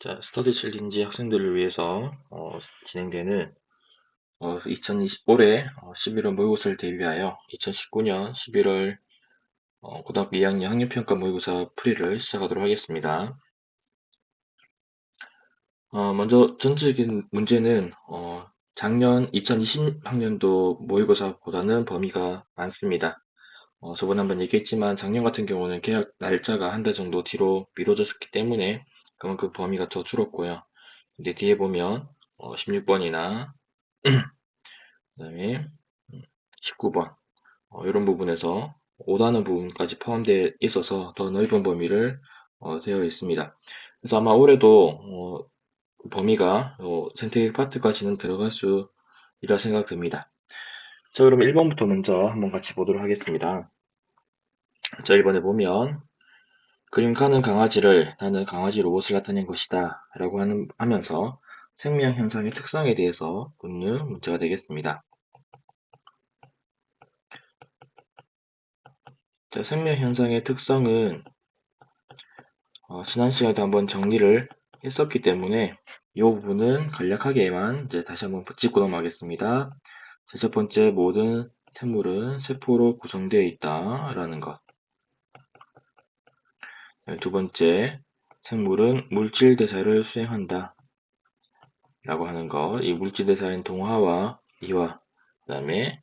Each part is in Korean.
자, 스터디 챌린지 학생들을 위해서 진행되는 올해 11월 모의고사를 대비하여 2019년 11월 고등학교 2학년 학력평가 모의고사 풀이를 시작하도록 하겠습니다. 먼저 전체적인 문제는 작년 2020학년도 모의고사보다는 범위가 많습니다. 저번에 한번 얘기했지만 작년 같은 경우는 개학 날짜가 한 달 정도 뒤로 미뤄졌기 때문에 그만큼 범위가 더 줄었고요. 근데 뒤에 보면 16번이나 그다음에 19번 이런 부분에서 오다는 부분까지 포함되어 있어서 더 넓은 범위를 되어 있습니다. 그래서 아마 올해도 범위가 선택 파트까지는 들어갈 수 있라 생각됩니다. 자, 그럼 1번부터 먼저 한번 같이 보도록 하겠습니다. 자, 1번에 보면 그림 가는 강아지를 나는 강아지 로봇을 나타낸 것이다 라고 하면서 생명 현상의 특성에 대해서 묻는 문제가 되겠습니다. 자, 생명 현상의 특성은 지난 시간에도 한번 정리를 했었기 때문에 이 부분은 간략하게만 이제 다시 한번 짚고 넘어가겠습니다. 자, 첫 번째, 모든 생물은 세포로 구성되어 있다라는 것. 두 번째, 생물은 물질 대사를 수행한다 라고 하는 것. 이 물질 대사인 동화와 이화, 그 다음에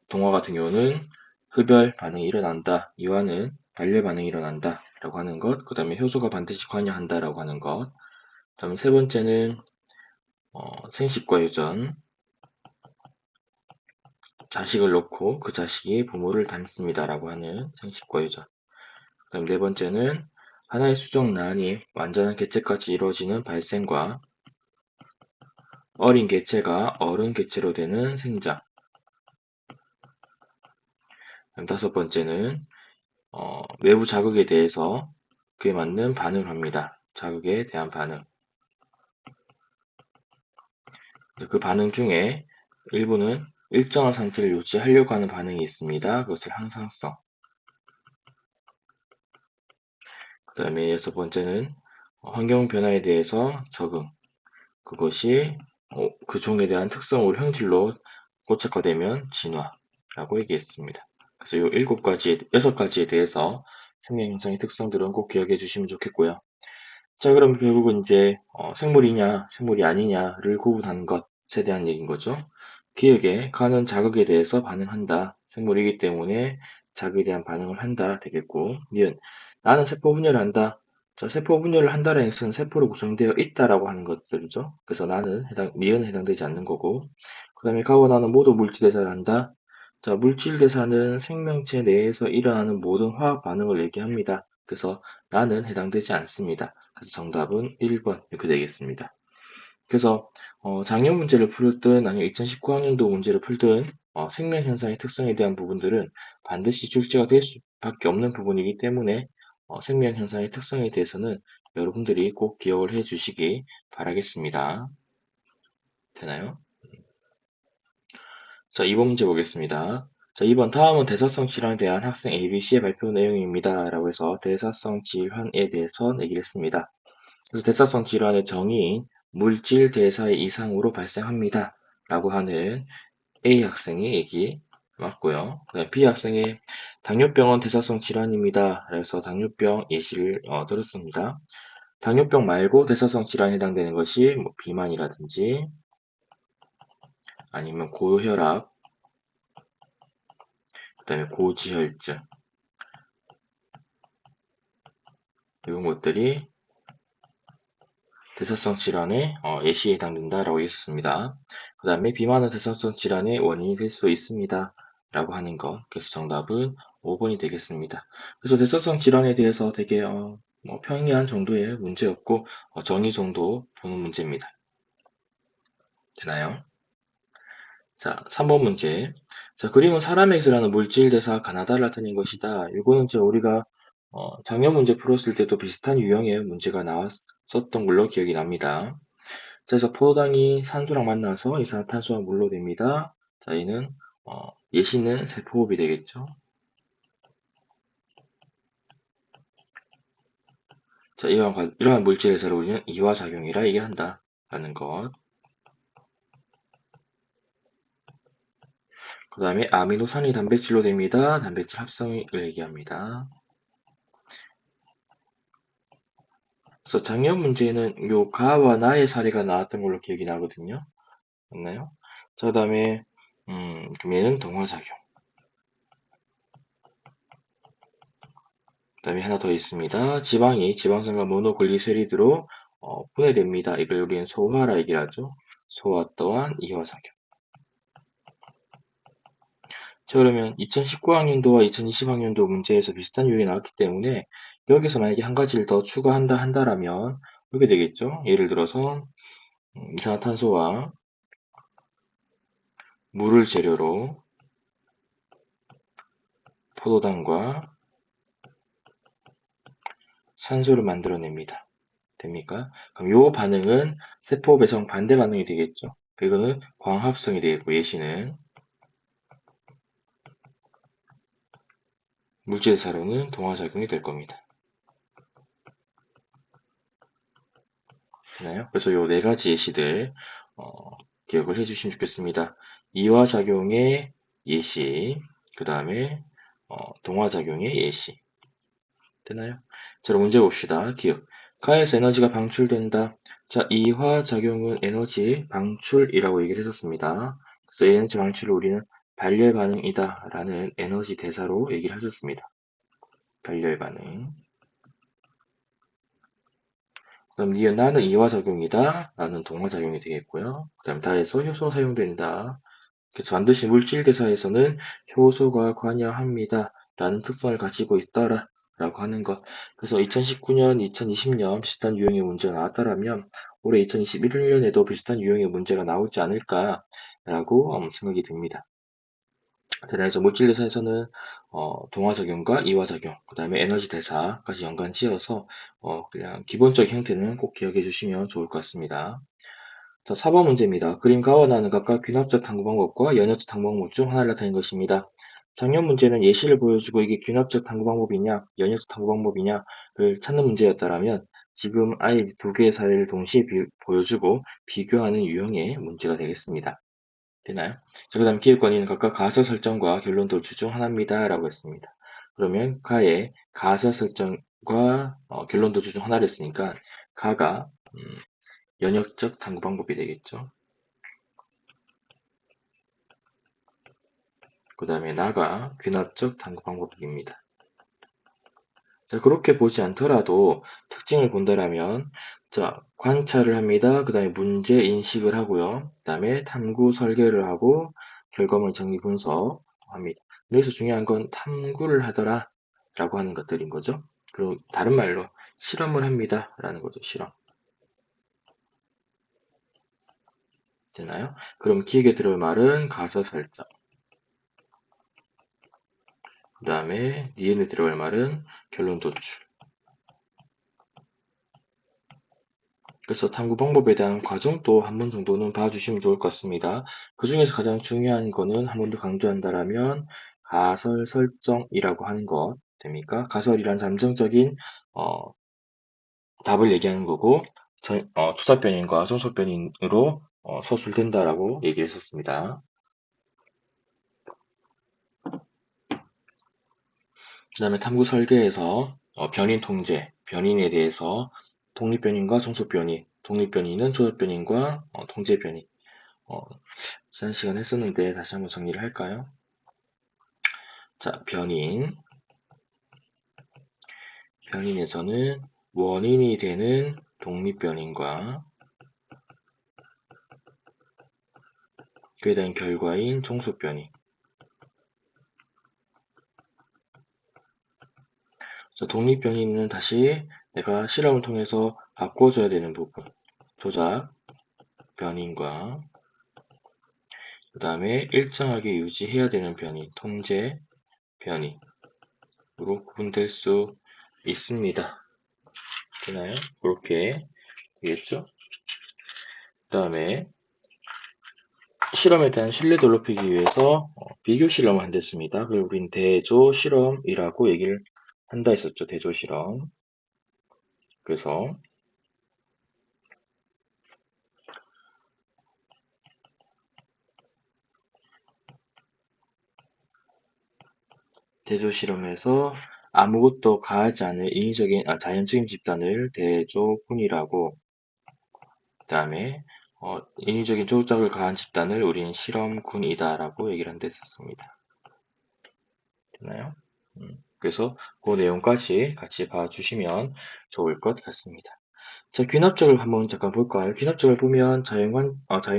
동화 같은 경우는 흡열 반응이 일어난다. 이화는 발열 반응이 일어난다. 라고 하는 것. 그 다음에 효소가 반드시 관여한다. 라고 하는 것. 그 다음에 세 번째는 생식과 유전. 자식을 놓고 그 자식이 부모를 닮습니다. 라고 하는 생식과 유전. 그 다음 네 번째는 하나의 수정란이 완전한 개체까지 이루어지는 발생과 어린 개체가 어른 개체로 되는 생장. 그다음 다섯 번째는 외부 자극에 대해서 그에 맞는 반응을 합니다. 자극에 대한 반응. 그 반응 중에 일부는 일정한 상태를 유지하려고 하는 반응이 있습니다. 그것을 항상성. 그 다음에 여섯 번째는 환경 변화에 대해서 적응. 그것이 그 종에 대한 특성으로 형질로 고착화되면 진화라고 얘기했습니다. 그래서 이 여섯 가지에 대해서 생명 현상의 특성들은 꼭 기억해 주시면 좋겠고요. 자, 그럼 결국은 이제 생물이냐, 생물이 아니냐를 구분하는 것에 대한 얘기인 거죠. 기억에 가는 자극에 대해서 반응한다. 생물이기 때문에 자극에 대한 반응을 한다. 되겠고, 니은 나는 세포 분열을 한다. 자, 세포 분열을 한다라는 것은 세포로 구성되어 있다라고 하는 것들이죠. 그래서 니은은 해당되지 않는 거고, 그 다음에 가고 나는 모두 물질 대사를 한다. 자, 물질 대사는 생명체 내에서 일어나는 모든 화학 반응을 얘기합니다. 그래서 나는 해당되지 않습니다. 그래서 정답은 1번 이렇게 되겠습니다. 그래서 작년 문제를 풀든 아니면 2019학년도 문제를 풀든 생명 현상의 특성에 대한 부분들은 반드시 출제가 될 수밖에 없는 부분이기 때문에 생명 현상의 특성에 대해서는 여러분들이 꼭 기억을 해 주시기 바라겠습니다. 되나요? 자, 2번 문제 보겠습니다. 자, 2번 다음은 대사성 질환에 대한 학생 ABC의 발표 내용입니다. 라고 해서 대사성 질환에 대해서 얘기를 했습니다. 그래서 대사성 질환의 정의인 물질 대사의 이상으로 발생합니다. 라고 하는 A 학생의 얘기 맞고요. 그다음 B 학생의 당뇨병은 대사성 질환입니다. 그래서 당뇨병 예시를 들었습니다. 당뇨병 말고 대사성 질환에 해당되는 것이 뭐 비만이라든지 아니면 고혈압, 그다음에 고지혈증 이런 것들이 대사성 질환의 예시에 해당된다라고 했습니다. 그 다음에 비만은 대사성 질환의 원인이 될 수 있습니다. 라고 하는 것. 그래서 정답은 5번이 되겠습니다. 그래서 대사성 질환에 대해서 되게 뭐 평이한 정도의 문제였고 정의 정도 보는 문제입니다. 되나요? 자, 3번 문제. 자, 그림은 사람에게서 일어나는 물질 대사 가나다를 나타낸 것이다. 이거는 우리가 작년 문제 풀었을 때도 비슷한 유형의 문제가 나왔었던 걸로 기억이 납니다. 자, 그래서 포도당이 산소랑 만나서 이산화탄소와 물로 됩니다. 자, 얘는 예시는 세포호흡이 되겠죠. 자, 이러한 물질 대사를 우리는 이화작용이라 얘기한다. 라는 것. 그 다음에 아미노산이 단백질로 됩니다. 단백질 합성을 얘기합니다. 그래서 작년 문제는 요 가와 나의 사례가 나왔던 걸로 기억이 나거든요. 맞나요? 자, 그 다음에 그럼 얘는 동화작용. 그 다음에 하나 더 있습니다. 지방이 지방산과 모노글리세리드로 분해됩니다. 이걸 우리는 소화라 얘기를 하죠. 소화 또한 이화작용. 자, 그러면 2019학년도와 2020학년도 문제에서 비슷한 유형이 나왔기 때문에 여기서 만약에 한 가지를 더 추가한다 한다라면 이렇게 되겠죠. 예를 들어서 이산화탄소와 물을 재료로 포도당과 산소를 만들어냅니다. 됩니까? 그럼 요 반응은 세포 배성 반대 반응이 되겠죠. 이거는 광합성이 되겠고 예시는 물질사로는 동화작용이 될 겁니다. 되나요? 그래서 요 네 가지 예시들 기억을 해주시면 좋겠습니다. 이화작용의 예시, 그 다음에 동화작용의 예시. 되나요? 자, 그럼 문제 봅시다. 기억. 가에서 에너지가 방출된다. 자, 이화작용은 에너지 방출이라고 얘기를 했었습니다. 그래서 에너지 방출을 우리는 발열 반응이다 라는 에너지 대사로 얘기를 했었습니다. 발열 반응. 그럼 니은 나는 이화작용이다. 나는 동화작용이 되겠고요. 그 다음 다에서 효소 사용된다. 그래서 반드시 물질 대사에서는 효소가 관여합니다. 라는 특성을 가지고 있더라. 라고 하는 것. 그래서 2019년, 2020년 비슷한 유형의 문제가 나왔다라면 올해 2021년에도 비슷한 유형의 문제가 나오지 않을까라고 생각이 듭니다. 그래서 물질 대사에서는 동화작용과 이화작용, 그 다음에 에너지 대사까지 연관 지어서 그냥 기본적 형태는 꼭 기억해 주시면 좋을 것 같습니다. 자, 4번 문제입니다. 그림 가와 나는 각각 귀납적 탐구 방법과 연역적 탐구 방법 중 하나를 나타낸 것입니다. 작년 문제는 예시를 보여주고 이게 귀납적 탐구 방법이냐, 연역적 탐구 방법이냐를 찾는 문제였다면 지금 아예 두 개의 사례를 동시에 보여주고 비교하는 유형의 문제가 되겠습니다. 되나요? 자, 그 다음 기획관이는 각각 가설 설정과 결론 도출 중 하나입니다. 라고 했습니다. 그러면 가의 가설 설정과 결론 도출 중 하나를 했으니까 가가 연역적 탐구 방법이 되겠죠. 그 다음에 나가 귀납적 탐구 방법입니다. 자, 그렇게 보지 않더라도 특징을 본다라면 자, 관찰을 합니다. 그 다음에 문제 인식을 하고요. 그 다음에 탐구 설계를 하고 결과물 정리 분석합니다. 여기서 중요한 건 탐구를 하더라 라고 하는 것들인 거죠. 그리고 다른 말로 실험을 합니다 라는 거죠. 실험. 되나요? 그럼 기획에 들어올 말은 가설 설정. 그 다음에 니은에 들어갈 말은 결론 도출. 그래서 탐구 방법에 대한 과정도 한 번 정도는 봐주시면 좋을 것 같습니다. 그 중에서 가장 중요한 거는 한 번 더 강조한다라면 가설 설정이라고 하는 것 됩니까? 가설이란 잠정적인 답을 얘기하는 거고 추사 변인과 종속 변인으로 서술된다라고 얘기를 했었습니다. 그 다음에 탐구 설계에서 변인 통제, 변인에 대해서 독립변인과 종속변인, 독립변인은 조작변인과 통제변인 지난 시간에 했었는데 다시 한번 정리를 할까요? 자, 변인에서는 원인이 되는 독립변인과 그에 대한 결과인 종속변인. 자, 독립변인은 다시 내가 실험을 통해서 바꿔줘야 되는 부분, 조작 변인과 그 다음에 일정하게 유지해야 되는 변인, 통제 변인으로 구분될 수 있습니다. 되나요? 그렇게 되겠죠? 그 다음에 실험에 대한 신뢰도를 높이기 위해서 비교 실험을 한댔습니다. 그걸 우린 대조 실험이라고 얘기를 한다 했었죠. 대조 실험. 그래서 대조 실험에서 아무것도 가하지 않을 자연적인 집단을 대조군이라고, 그 다음에 인위적인 조작을 가한 집단을 우리는 실험군이다라고 얘기를 한 데 있었습니다. 되나요? 그래서 그 내용까지 같이 봐주시면 좋을 것 같습니다. 자, 귀납적을 한번 잠깐 볼까요? 귀납적을 보면 자연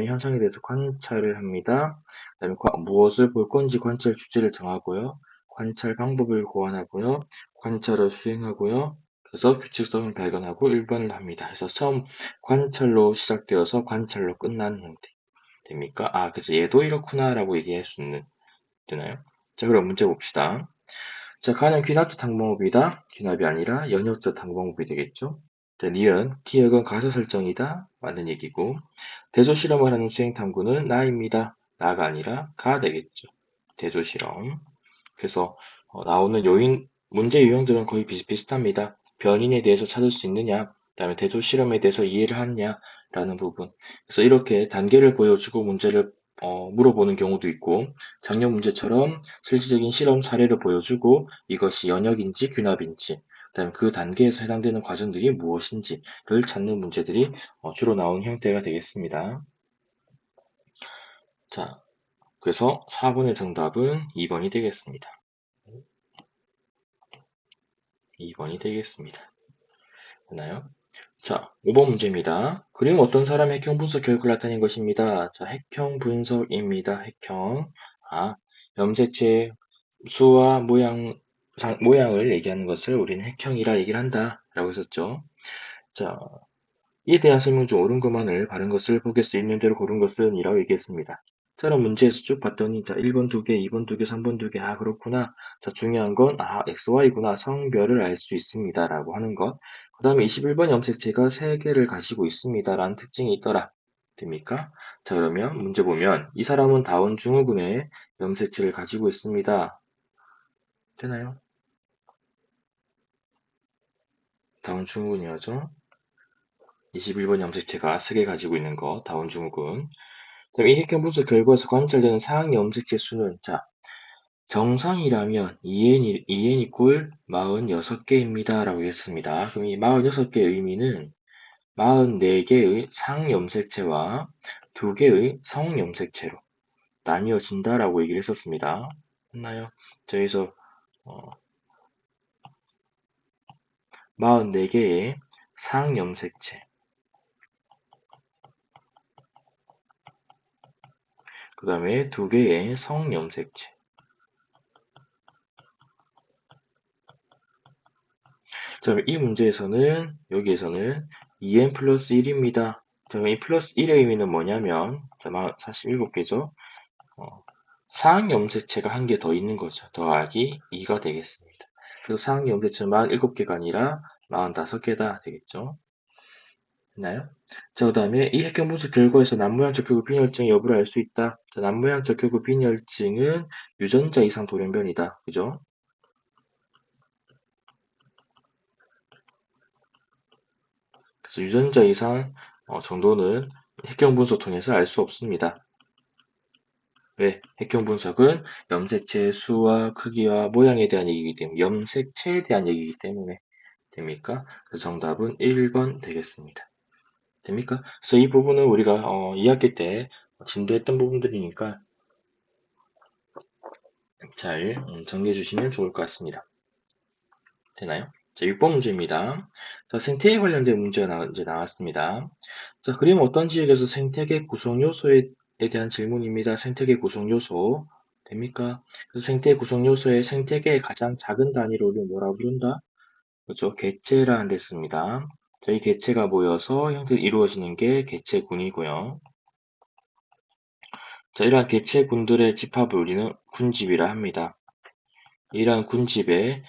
현상에 대해서 관찰을 합니다. 그다음에 무엇을 볼 건지 관찰 주제를 정하고요. 관찰 방법을 고안하고요. 관찰을 수행하고요. 그래서 규칙성을 발견하고 일반을 합니다. 그래서 처음 관찰로 시작되어서 관찰로 끝나는 형태 됩니까? 아, 그래서 얘도 이렇구나라고 얘기할 수 있는, 되나요? 자, 그럼 문제 봅시다. 자, 가는 귀납적 당방법이다. 귀납이 아니라 연역적 당방법이 되겠죠. 자, 니은, 기억은 가사 설정이다. 맞는 얘기고. 대조 실험을 하는 수행 탐구는 나입니다. 나가 아니라 가 되겠죠. 대조 실험. 그래서 나오는 문제 유형들은 거의 비슷비슷합니다. 변인에 대해서 찾을 수 있느냐, 그다음에 대조 실험에 대해서 이해를 하느냐라는 부분. 그래서 이렇게 단계를 보여주고 문제를 물어보는 경우도 있고, 작년 문제처럼 실질적인 실험 사례를 보여주고 이것이 연역인지 귀납인지, 그다음에 그 단계에서 해당되는 과정들이 무엇인지를 찾는 문제들이 주로 나오는 형태가 되겠습니다. 자, 그래서 4번의 정답은 2번이 되겠습니다. 2번이 되겠습니다. 됐나요? 자, 5번 문제입니다. 그림 어떤 사람의 핵형 분석 결과를 나타낸 것입니다. 자, 핵형 분석입니다. 핵형. 아, 염색체 수와 모양을 얘기하는 것을 우리는 핵형이라 얘기를 한다. 라고 했었죠. 자, 이에 대한 설명 중 옳은 것만을 바른 것을 보겠수 있는 대로 고른 것은 이라고 얘기했습니다. 자, 그럼 문제에서 쭉 봤더니, 자, 1번 2개, 2번 2개, 3번 2개, 아, 그렇구나. 자, 중요한 건, XY구나. 성별을 알 수 있습니다. 라고 하는 것. 그 다음에 21번 염색체가 3개를 가지고 있습니다. 라는 특징이 있더라. 됩니까? 자, 그러면 문제 보면, 이 사람은 다운 증후군의 염색체를 가지고 있습니다. 되나요? 다운 증후군이었죠? 21번 염색체가 3개 가지고 있는 거, 다운 증후군. 그럼 이 핵형 분석 결과에서 관찰되는 상황 염색체 수는, 자, 정상이라면 2n 꼴 46개입니다. 라고 했습니다. 그럼 이 46개의 의미는 44개의 상염색체와 2개의 성염색체로 나뉘어진다라고 얘기를 했었습니다. 맞나요? 저기서 44개의 상염색체, 그 다음에 2개의 성염색체. 자, 이 문제에서는, 여기에서는 2n 플러스 1입니다. 자, 이 플러스 1의 의미는 뭐냐면, 자, 47개죠? 상위 염색체가 한 개 더 있는 거죠. 더하기 2가 되겠습니다. 그래서 상위 염색체는 47개가 아니라 45개다 되겠죠. 됐나요? 자, 그 다음에 이 핵경 분석 결과에서 남모양 적혈구 빈혈증의 여부를 알 수 있다. 자, 남모양 적혈구 빈혈증은 유전자 이상 돌연변이다. 그죠? 그래서 유전자 이상 정도는 핵경 분석 통해서 알 수 없습니다. 왜? 핵형 분석은 염색체의 수와 크기와 모양에 대한 얘기이기 때문에, 염색체에 대한 얘기이기 때문에 됩니까? 그래서 정답은 1번 되겠습니다. 됩니까? 그래서 이 부분은 우리가 2학기 때 진도했던 부분들이니까 잘 정리해 주시면 좋을 것 같습니다. 되나요? 자, 6번 문제입니다. 자, 생태계 관련된 문제가 이제 나왔습니다. 자, 그림 어떤 지역에서 생태계 구성 요소에 대한 질문입니다. 생태계 구성 요소 됩니까? 그래서 생태계 구성 요소의 생태계의 가장 작은 단위로 우리는 뭐라고 부른다? 그렇죠? 객체라 됐습니다. 자, 이 객체가 모여서 형태를 이루어지는 게 객체군이고요. 자, 이러한 객체군들의 집합을 우리는 군집이라 합니다. 이러한 군집에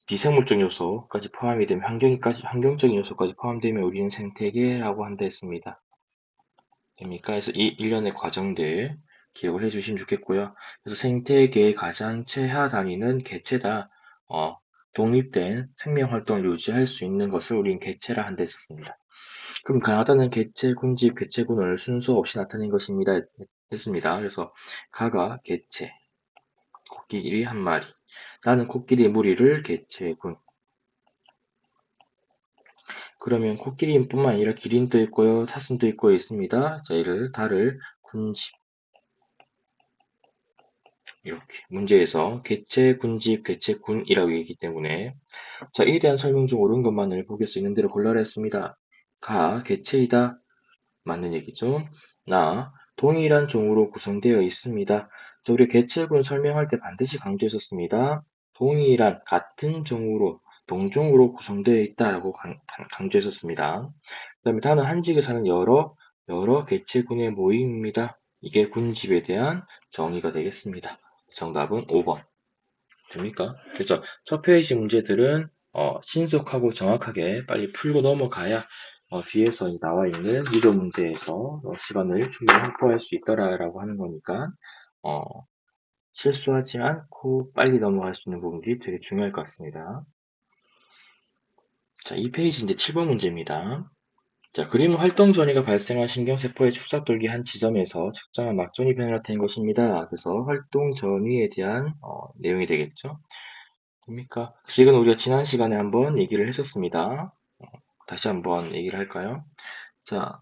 비생물적 요소까지 포함이 되면 환경적인 요소까지 포함되면 우리는 생태계라고 한다 했습니다. 됩니까? 그래서 이 일련의 과정들 기억을 해주시면 좋겠고요. 그래서 생태계의 가장 최하 단위는 개체다. 독립된 생명활동을 유지할 수 있는 것을 우리는 개체라 한데 썼습니다. 그럼 가나다는 개체, 군집, 개체군을 순서 없이 나타낸 것입니다. 했습니다. 그래서 가가 개체, 코끼리 한 마리. 나는 코끼리 무리를 개체군. 그러면 코끼리뿐만 아니라 기린도 있고요, 사슴도 있고 있습니다. 자, 이를 달을 군집. 이렇게 문제에서 개체, 군집, 개체군이라고 얘기했기 때문에 자, 이에 대한 설명 중 옳은 것만을 보길 수 있는 대로 골라라 했습니다. 가, 개체이다. 맞는 얘기죠. 나, 동일한 종으로 구성되어 있습니다. 자, 우리 개체군 설명할 때 반드시 강조했었습니다. 동일한, 같은 종으로, 동종으로 구성되어 있다라고 강조했었습니다. 그 다음에 다는 한직에 사는 여러 개체군의 모임입니다. 이게 군집에 대한 정의가 되겠습니다. 정답은 5번. 됩니까? 그래서 첫 페이지 문제들은 신속하고 정확하게 빨리 풀고 넘어가야 뒤에서 나와 있는 미도 문제에서 시간을 충분히 확보할 수 있더라라고 하는 거니까 어, 실수하지 않고 빨리 넘어갈 수 있는 부분들이 되게 중요할 것 같습니다. 자, 이 페이지 이제 7번 문제입니다. 자, 그림은 활동 전이가 발생한 신경세포의 축삭돌기 한 지점에서 측정한 막전이 변을 나타낸 것입니다. 그래서 활동 전이에 대한 내용이 되겠죠. 됩니까? 지금 우리가 지난 시간에 한번 얘기를 했었습니다. 다시 한번 얘기를 할까요? 자,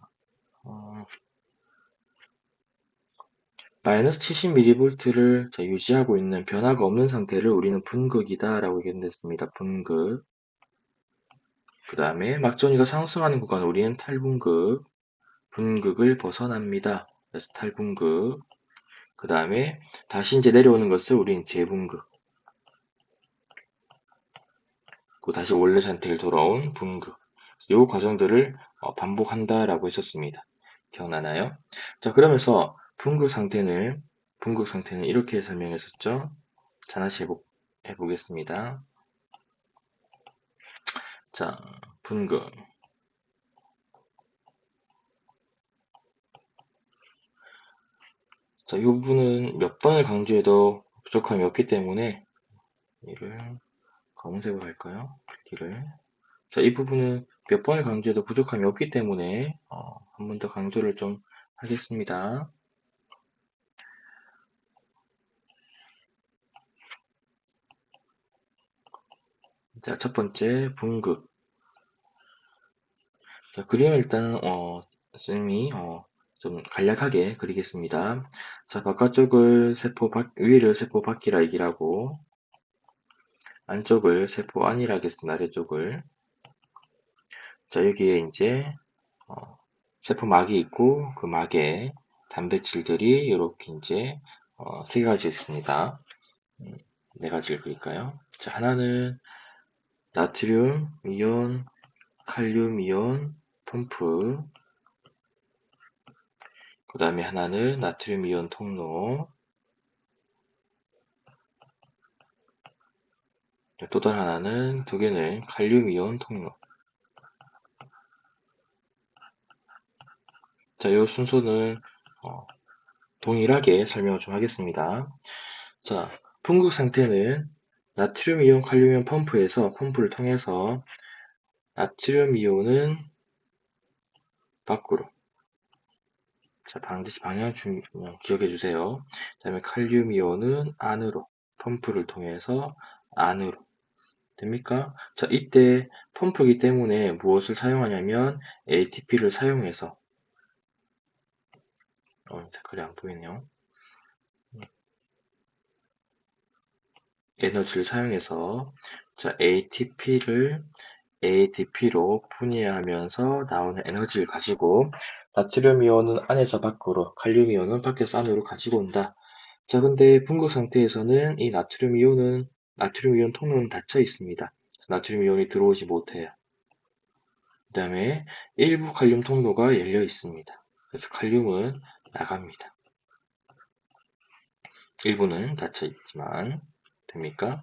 마이너스 70mV를 유지하고 있는 변화가 없는 상태를 우리는 분극이다 라고 얘기했습니다. 분극. 그 다음에 막전이가 상승하는 구간을 우리는 탈분극, 분극을 벗어납니다. 그래서 탈분극. 그 다음에 다시 이제 내려오는 것을 우리는 재분극. 그 다시 원래 상태로 돌아온 분극. 이 과정들을 반복한다라고 했었습니다. 기억나나요? 자, 그러면서 분극 상태는 이렇게 설명했었죠. 자, 다시 해보겠습니다. 자, 분극. 자, 이 부분은 몇 번을 강조해도 부족함이 없기 때문에 이를 검은색으로 할까요? 이를. 자, 이 부분은 몇 번을 강조해도 부족함이 없기 때문에 한 번 더 강조를 좀 하겠습니다. 자, 첫 번째 분극. 자, 그림을 일단 쌤이 좀 간략하게 그리겠습니다. 자, 바깥쪽을 위를 세포 밖이라 얘기를 하고 안쪽을 세포 안이라 하겠습니다. 아래쪽을. 자, 여기에 이제 세포 막이 있고 그 막에 단백질들이 이렇게 이제 세 가지 있습니다. 네 가지를 그릴까요? 자, 하나는 나트륨 이온, 칼륨 이온 펌프. 그 다음에 하나는 나트륨 이온 통로. 또 다른 하나는 두 개는 칼륨 이온 통로. 자, 이 순서는 동일하게 설명을 좀 하겠습니다. 자, 분극 상태는 나트륨 이온 칼륨 이온 펌프를 통해서 나트륨 이온은 밖으로. 자, 반드시 방향 기억해 주세요. 그 다음에 칼륨 이온은 안으로. 펌프를 통해서 안으로. 됩니까? 자, 이때 펌프이기 때문에 무엇을 사용하냐면 ATP를 사용해서 댓글이 안 보이네요. 에너지를 사용해서 자, ATP로 분해하면서 나오는 에너지를 가지고 나트륨 이온은 안에서 밖으로, 칼륨 이온은 밖에서 안으로 가지고 온다. 자, 근데 분극 상태에서는 이 나트륨 이온 통로는 닫혀 있습니다. 나트륨 이온이 들어오지 못해요. 그 다음에 일부 칼륨 통로가 열려 있습니다. 그래서 칼륨은 나갑니다. 일부는 닫혀 있지만 됩니까?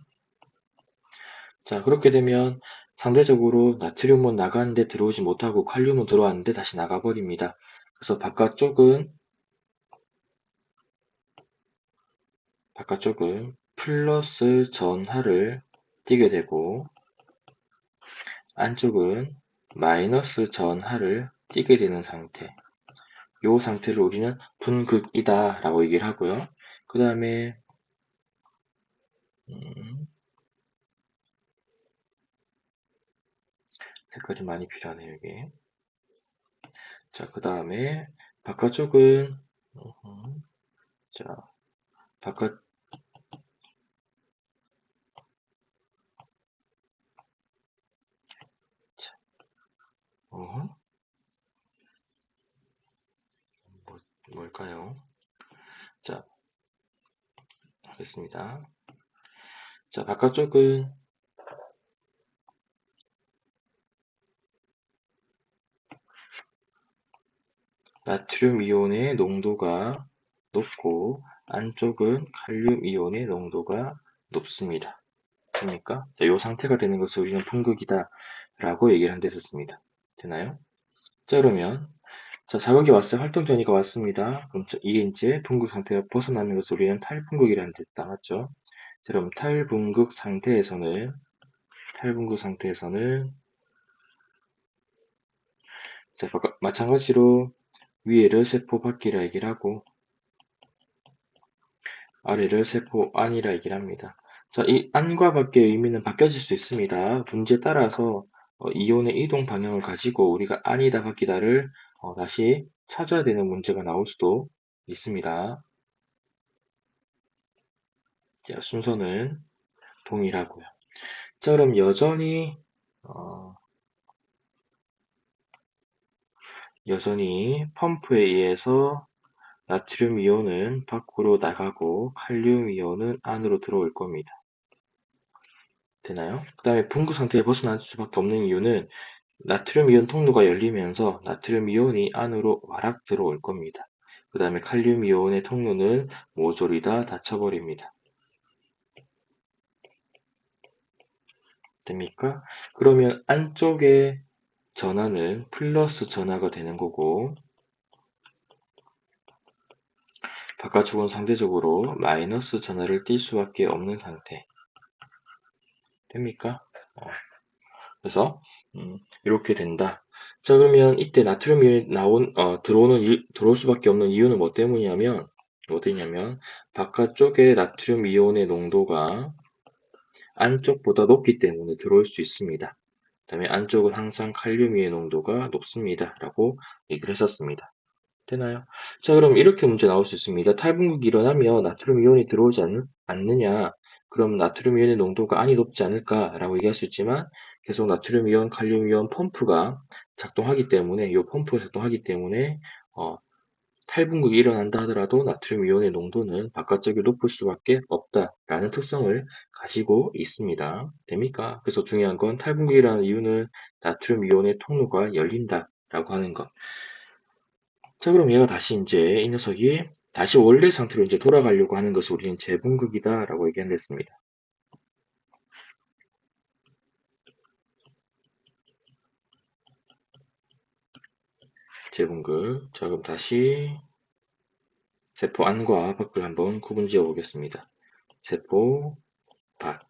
자, 그렇게 되면 상대적으로 나트륨은 나가는데 들어오지 못하고 칼륨은 들어왔는데 다시 나가버립니다. 그래서 바깥쪽은 플러스 전하를 띄게 되고 안쪽은 마이너스 전하를 띠게 되는 상태. 이 상태를 우리는 분극이다 라고 얘기를 하고요. 그 다음에 색깔이 많이 필요하네요, 이게. 자, 그 다음에 바깥쪽은 자, 바깥 자, 뭘까요? 자, 하겠습니다. 자, 바깥쪽은 나트륨 이온의 농도가 높고 안쪽은 칼륨 이온의 농도가 높습니다. 됩니까? 자, 이 상태가 되는 것을 우리는 분극이다 라고 얘기를 한 데 썼습니다. 되나요? 자, 그러면 자, 자극이 왔어요. 활동 전이가 왔습니다. 그럼 이게 이제 분극 상태가 벗어나는 것을 우리는 탈분극이라는 데 나왔죠. 자, 그럼 탈분극 상태에서는 자, 마찬가지로 위에를 세포 밖이라 얘기를 하고 아래를 세포 안이라 얘기를 합니다. 자, 이 안과 밖의 의미는 바뀌어질 수 있습니다. 문제에 따라서 이온의 이동 방향을 가지고 우리가 안이다 밖이다를 다시 찾아야 되는 문제가 나올 수도 있습니다. 자, 순서는 동일하고요. 자, 그럼 여전히 펌프에 의해서 나트륨 이온은 밖으로 나가고 칼륨 이온은 안으로 들어올 겁니다. 되나요? 그 다음에 분구 상태에 벗어날 수밖에 없는 이유는 나트륨 이온 통로가 열리면서 나트륨 이온이 안으로 와락 들어올 겁니다. 그 다음에 칼륨 이온의 통로는 모조리 다 닫혀버립니다. 됩니까? 그러면 안쪽의 전하는 플러스 전하가 되는 거고 바깥쪽은 상대적으로 마이너스 전하를 띌 수밖에 없는 상태. 됩니까? 그래서 이렇게 된다. 자, 그러면 이때 나트륨이 들어올 수밖에 없는 이유는 뭐 때문이냐면 바깥쪽에 나트륨 이온의 농도가 안쪽보다 높기 때문에 들어올 수 있습니다. 그다음에 안쪽은 항상 칼륨의 농도가 높습니다. 라고 얘기를 했었습니다. 되나요? 자, 그럼 이렇게 문제 나올 수 있습니다. 탈분극이 일어나면 나트륨 이온이 들어오지 않느냐? 그럼 나트륨 이온의 농도가 안이 높지 않을까라고 얘기할 수 있지만 계속 나트륨 이온, 칼륨 이온 펌프가 작동하기 때문에 이 펌프가 작동하기 때문에 탈분극이 일어난다 하더라도 나트륨 이온의 농도는 바깥쪽이 높을 수밖에 없다라는 특성을 가지고 있습니다. 됩니까? 그래서 중요한 건 탈분극이라는 이유는 나트륨 이온의 통로가 열린다라고 하는 것. 자, 그럼 얘가 다시 이제 이 녀석이 다시 원래 상태로 이제 돌아가려고 하는 것을 우리는 재분극이다라고 얘기한댔습니다. 재분극. 자, 그럼 다시 세포 안과 밖을 한번 구분 지어 보겠습니다. 세포 밖.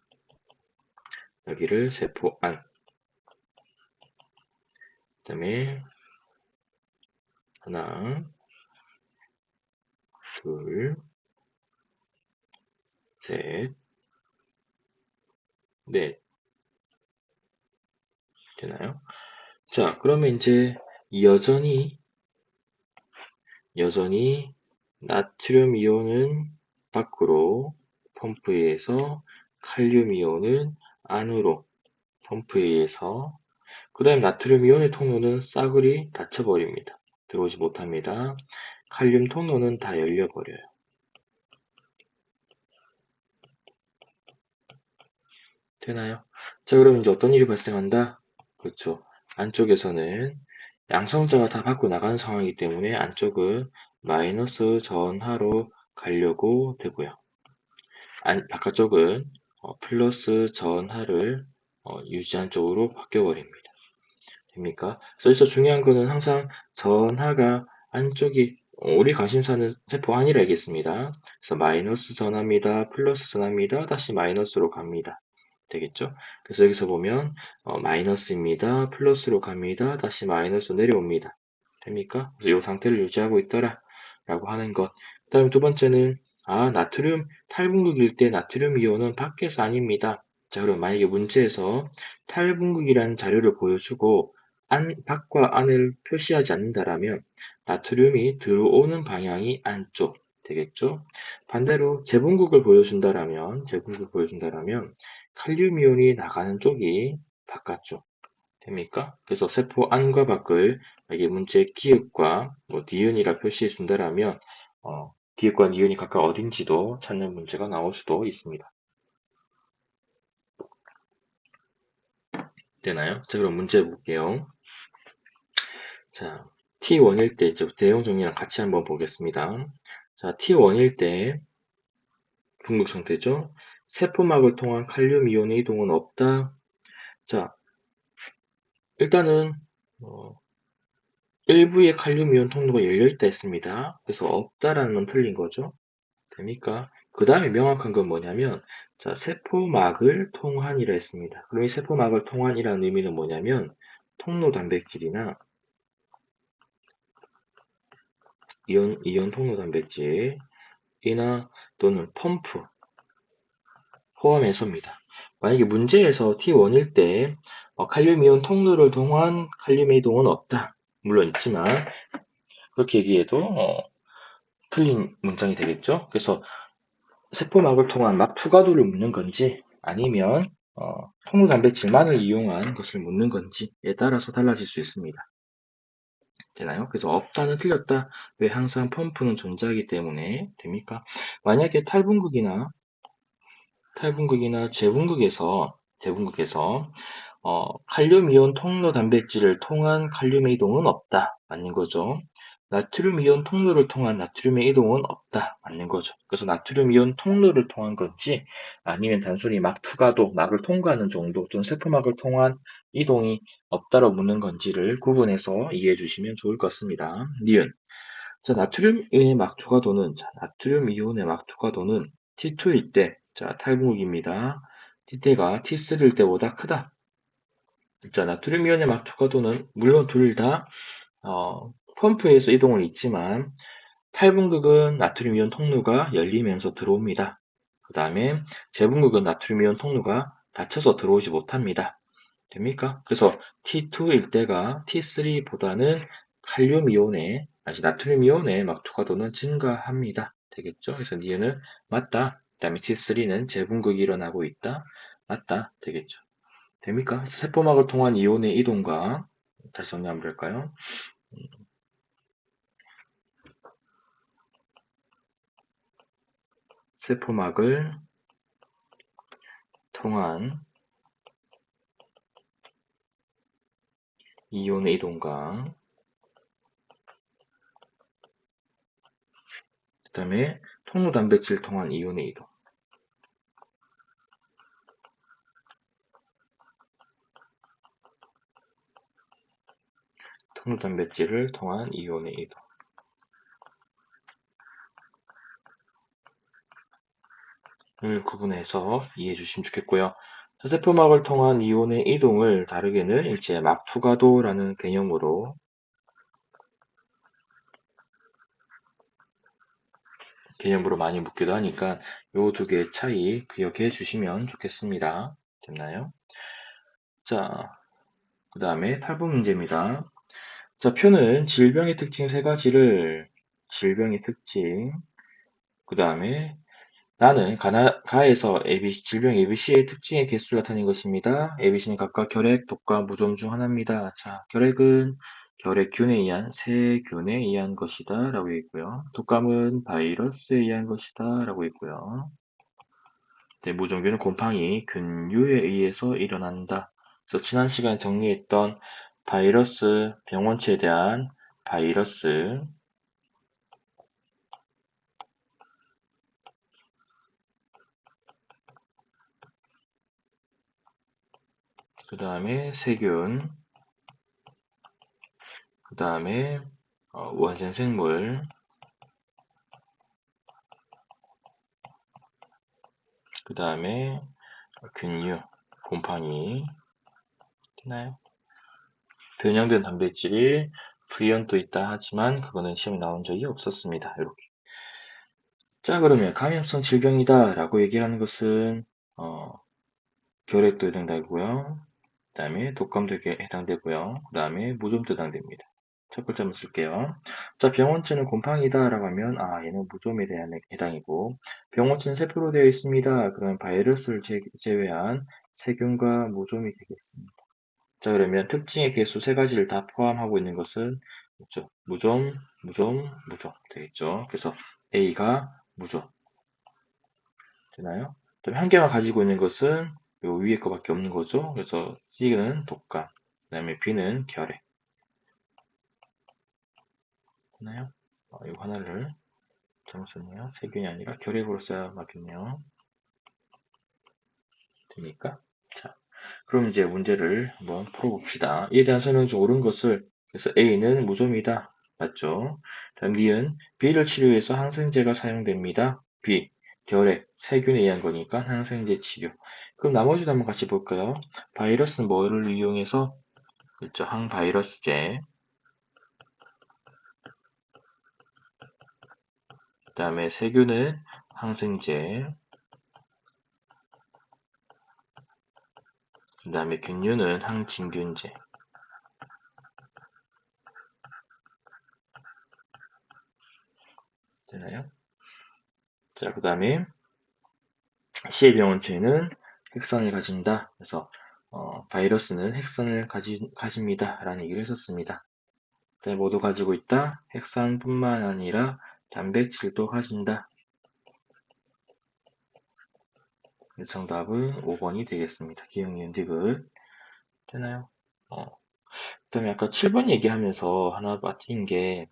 여기를 세포 안. 그 다음에 하나, 둘, 셋, 넷. 되나요? 자, 그러면 이제 여전히 나트륨 이온은 밖으로 펌프에 의해서 칼륨 이온은 안으로 펌프에 의해서 그 다음 나트륨 이온의 통로는 싸그리 닫혀버립니다. 들어오지 못합니다. 칼륨 통로는 다 열려버려요. 되나요? 자, 그럼 이제 어떤 일이 발생한다? 그렇죠. 안쪽에서는 양성자가 다 밖으로 나가는 상황이기 때문에 안쪽은 마이너스 전하로 가려고 되고요. 바깥쪽은 플러스 전하를 유지한 쪽으로 바뀌어버립니다. 됩니까? 그래서 여기서 중요한 거는 항상 전하가 안쪽이 우리 관심사는 세포 안이라 겠습니다 그래서 마이너스 전하입니다. 플러스 전하입니다. 다시 마이너스로 갑니다. 되겠죠? 그래서 여기서 보면 마이너스입니다. 플러스로 갑니다. 다시 마이너스 내려옵니다. 됩니까? 그래서 이 상태를 유지하고 있더라 라고 하는 것. 그 다음 두 번째는 나트륨 탈분극일 때 나트륨 이온은 밖에서 아닙니다. 자, 그럼 만약에 문제에서 탈분극이라는 자료를 보여주고 밖과 안을 표시하지 않는다라면 나트륨이 들어오는 방향이 안쪽 되겠죠? 반대로 재분극을 보여준다라면 칼륨 이온이 나가는 쪽이 바깥쪽 됩니까? 그래서 세포 안과 밖을 이게 문제 기읍과 니은이라 표시해 준다라면 기읍과 니은이 각각 어딘지도 찾는 문제가 나올 수도 있습니다. 되나요? 자, 그럼 문제 볼게요. 자, T1일 때 이제부터 내용 정리랑 같이 한번 보겠습니다. 자, T1일 때 분극 상태죠. 세포막을 통한 칼륨 이온의 이동은 없다. 자, 일단은 일부의 칼륨 이온 통로가 열려있다 했습니다. 그래서 없다라는 건 틀린 거죠. 됩니까? 그 다음에 명확한 건 뭐냐면 자, 세포막을 통한이라 했습니다. 그럼 이 세포막을 통한이라는 의미는 뭐냐면 통로 단백질이나 이온 통로 단백질이나 또는 펌프 포함해서입니다. 만약에 문제에서 T1일 때 칼륨 이온 통로를 통한 칼륨의 이동은 없다. 물론 있지만 그렇게 얘기해도 틀린 문장이 되겠죠. 그래서 세포막을 통한 막 투과도를 묻는 건지 아니면 통로 단백질만을 이용한 것을 묻는 건지에 따라서 달라질 수 있습니다. 되나요? 그래서 없다는 틀렸다. 왜 항상 펌프는 존재하기 때문에 됩니까? 만약에 탈분극이나 재분극에서 칼륨 이온 통로 단백질을 통한 칼륨의 이동은 없다. 맞는 거죠. 나트륨 이온 통로를 통한 나트륨의 이동은 없다. 맞는 거죠. 그래서 나트륨 이온 통로를 통한 건지 아니면 단순히 막 투과도, 막을 통과하는 정도 또는 세포막을 통한 이동이 없다로 묻는 건지를 구분해서 이해해 주시면 좋을 것 같습니다. 니은. 자, 나트륨 이온의 막 투과도는 나트륨 이온의 막 투과도는 T2일 때, 탈분극입니다. T가 T3일 때보다 크다. 자, 나트륨 이온의 막 투과도는 물론 둘 다 펌프에서 이동은 있지만 탈분극은 나트륨 이온 통로가 열리면서 들어옵니다. 그 다음에 재분극은 나트륨 이온 통로가 닫혀서 들어오지 못합니다. 됩니까? 그래서 T2일 때가 T3보다는 나트륨 이온의 막 투과도는 증가합니다. 되겠죠? 그래서 니은은 맞다. 그 다음에 T3는 재분극이 일어나고 있다. 맞다. 되겠죠? 됩니까? 그래서 세포막을 통한 이온의 이동과 다시 정리 한번 볼까요? 세포막을 통한 이온의 이동과 그 다음에 통로 단백질 통한 이온의 이동. 통로 단백질을 통한 이온의 이동. 을 구분해서 이해해 주시면 좋겠고요. 세포막을 통한 이온의 이동을 다르게는 일제 막투과도라는 개념으로 많이 묻기도 하니까 요 두 개의 차이 기억해 주시면 좋겠습니다. 됐나요? 자, 그 다음에 8번 문제입니다. 자, 표는 질병의 특징 세 가지를 질병의 특징, 그 다음에 나는 가에서 질병 ABC의 특징의 개수를 나타낸 것입니다. ABC는 각각 결핵, 독감, 무좀 중 하나입니다. 자, 결핵은 결핵균에 의한 세균에 의한 것이다 라고 있고요. 독감은 바이러스에 의한 것이다 라고 있고요. 무좀균은 곰팡이, 균류에 의해서 일어난다. 그래서 지난 시간에 정리했던 바이러스, 병원체에 대한 바이러스, 그 다음에 세균, 그 다음에 원생생물, 그 다음에 균류, 곰팡이. 되나요? 변형된 단백질이 프리온도 있다 하지만 그거는 시험에 나온 적이 없었습니다. 이렇게. 자, 그러면 감염성 질병이다 라고 얘기하는 것은 결핵도 해당되고요. 그 다음에 독감도 해당되고요. 그 다음에 무좀도 해당됩니다. 첫 글자만 쓸게요. 자, 병원체는 곰팡이다 라고 하면 얘는 무좀에 대한 해당이고, 병원체는 세포로 되어 있습니다. 그러면 바이러스를 제외한 세균과 무좀이 되겠습니다. 자, 그러면 특징의 개수 세 가지를 다 포함하고 있는 것은 뭐죠? 무좀, 무좀, 무좀 되겠죠. 그래서 A가 무좀 되나요? 그다음에 한 개만 가지고 있는 것은 요 위에 거밖에 없는 거죠. 그래서 C는 독감, 그다음에 B는 결핵 되나요? 이거 하나를 잘못 썼네요. 세균이 아니라 결핵으로 써야 맞겠네요. 됩니까? 자, 그럼 이제 문제를 한번 풀어봅시다. 이에 대한 설명 중 옳은 것을, 그래서 A는 무좀이다. 맞죠? 다음 B는 B를 치료해서 항생제가 사용됩니다. B, 결핵, 세균에 의한 거니까 항생제 치료. 그럼 나머지도 한번 같이 볼까요? 바이러스는 뭐를 이용해서? 그렇죠. 항바이러스제. 그 다음에 세균은 항생제. 그 다음에 균류는 항진균제. 되나요? 자, 그 다음에 C의 병원체는 핵선을 가진다. 그래서 바이러스는 핵선을 가집니다. 라는 얘기를 했었습니다. 네, 모두 가지고 있다. 핵선뿐만 아니라 단백질도 가진다. 정답은 5번이 되겠습니다. 기억, 니은, 디귿. 되나요? 그 다음에 아까 7번 얘기하면서 하나 빠뜨린 게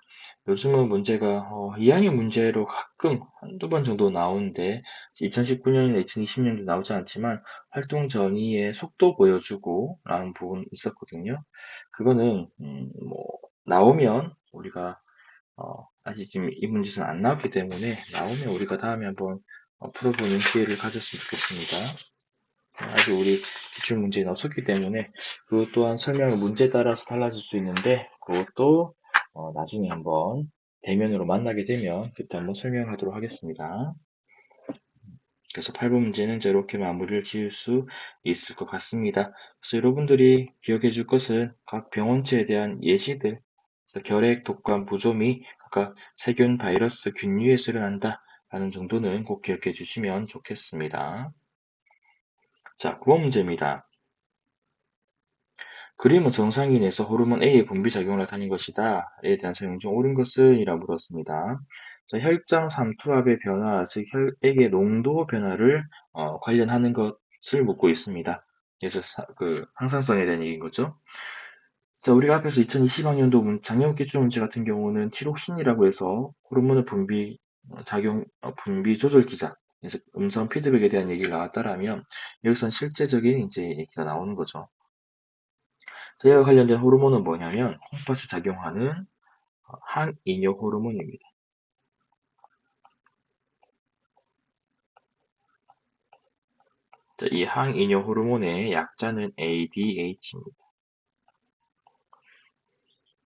요즘은 문제가 2학년 문제로 가끔 한두 번 정도 나오는데 2019년이나 2020년도 나오지 않지만 활동 전이의 속도 보여주고 라는 부분이 있었거든요. 그거는 뭐 나오면 우리가 아직 지금 이 문제는 안 나왔기 때문에 나오면 우리가 다음에 한번 풀어보는 기회를 가졌으면 좋겠습니다. 아직 우리 기출문제는 없었기 때문에 그것 또한 설명을 문제에 따라서 달라질 수 있는데 그것도 나중에 한번 대면으로 만나게 되면 그때 한번 설명하도록 하겠습니다. 그래서 8번 문제는 이렇게 마무리를 지을 수 있을 것 같습니다. 그래서 여러분들이 기억해 줄 것은 각 병원체에 대한 예시들, 그래서 결핵, 독감, 부조미, 각각 세균, 바이러스, 균류에서 일어난다 라는 정도는 꼭 기억해 주시면 좋겠습니다. 자, 9번 문제입니다. 그림은 정상인에서 호르몬 A의 분비 작용을 나타낸 것이다. 에 대한 설명 중 옳은 것은? 이라 물었습니다. 자, 혈장 삼투압의 변화, 즉 혈액의 농도 변화를 관련하는 것을 묻고 있습니다. 그래서 그 항상성에 대한 얘기인 거죠. 자, 우리가 앞에서 2020학년도 작년 기출 문제 같은 경우는 티록신이라고 해서 호르몬의 분비 분비 조절 기자, 그래서 음성 피드백에 대한 얘기를 나왔다라면 여기서는 실제적인 이제 얘기가 나오는 거죠. 이와 관련된 호르몬은 뭐냐면 콩팥에 작용하는 항이뇨 호르몬입니다. 자, 이 항이뇨 호르몬의 약자는 ADH입니다.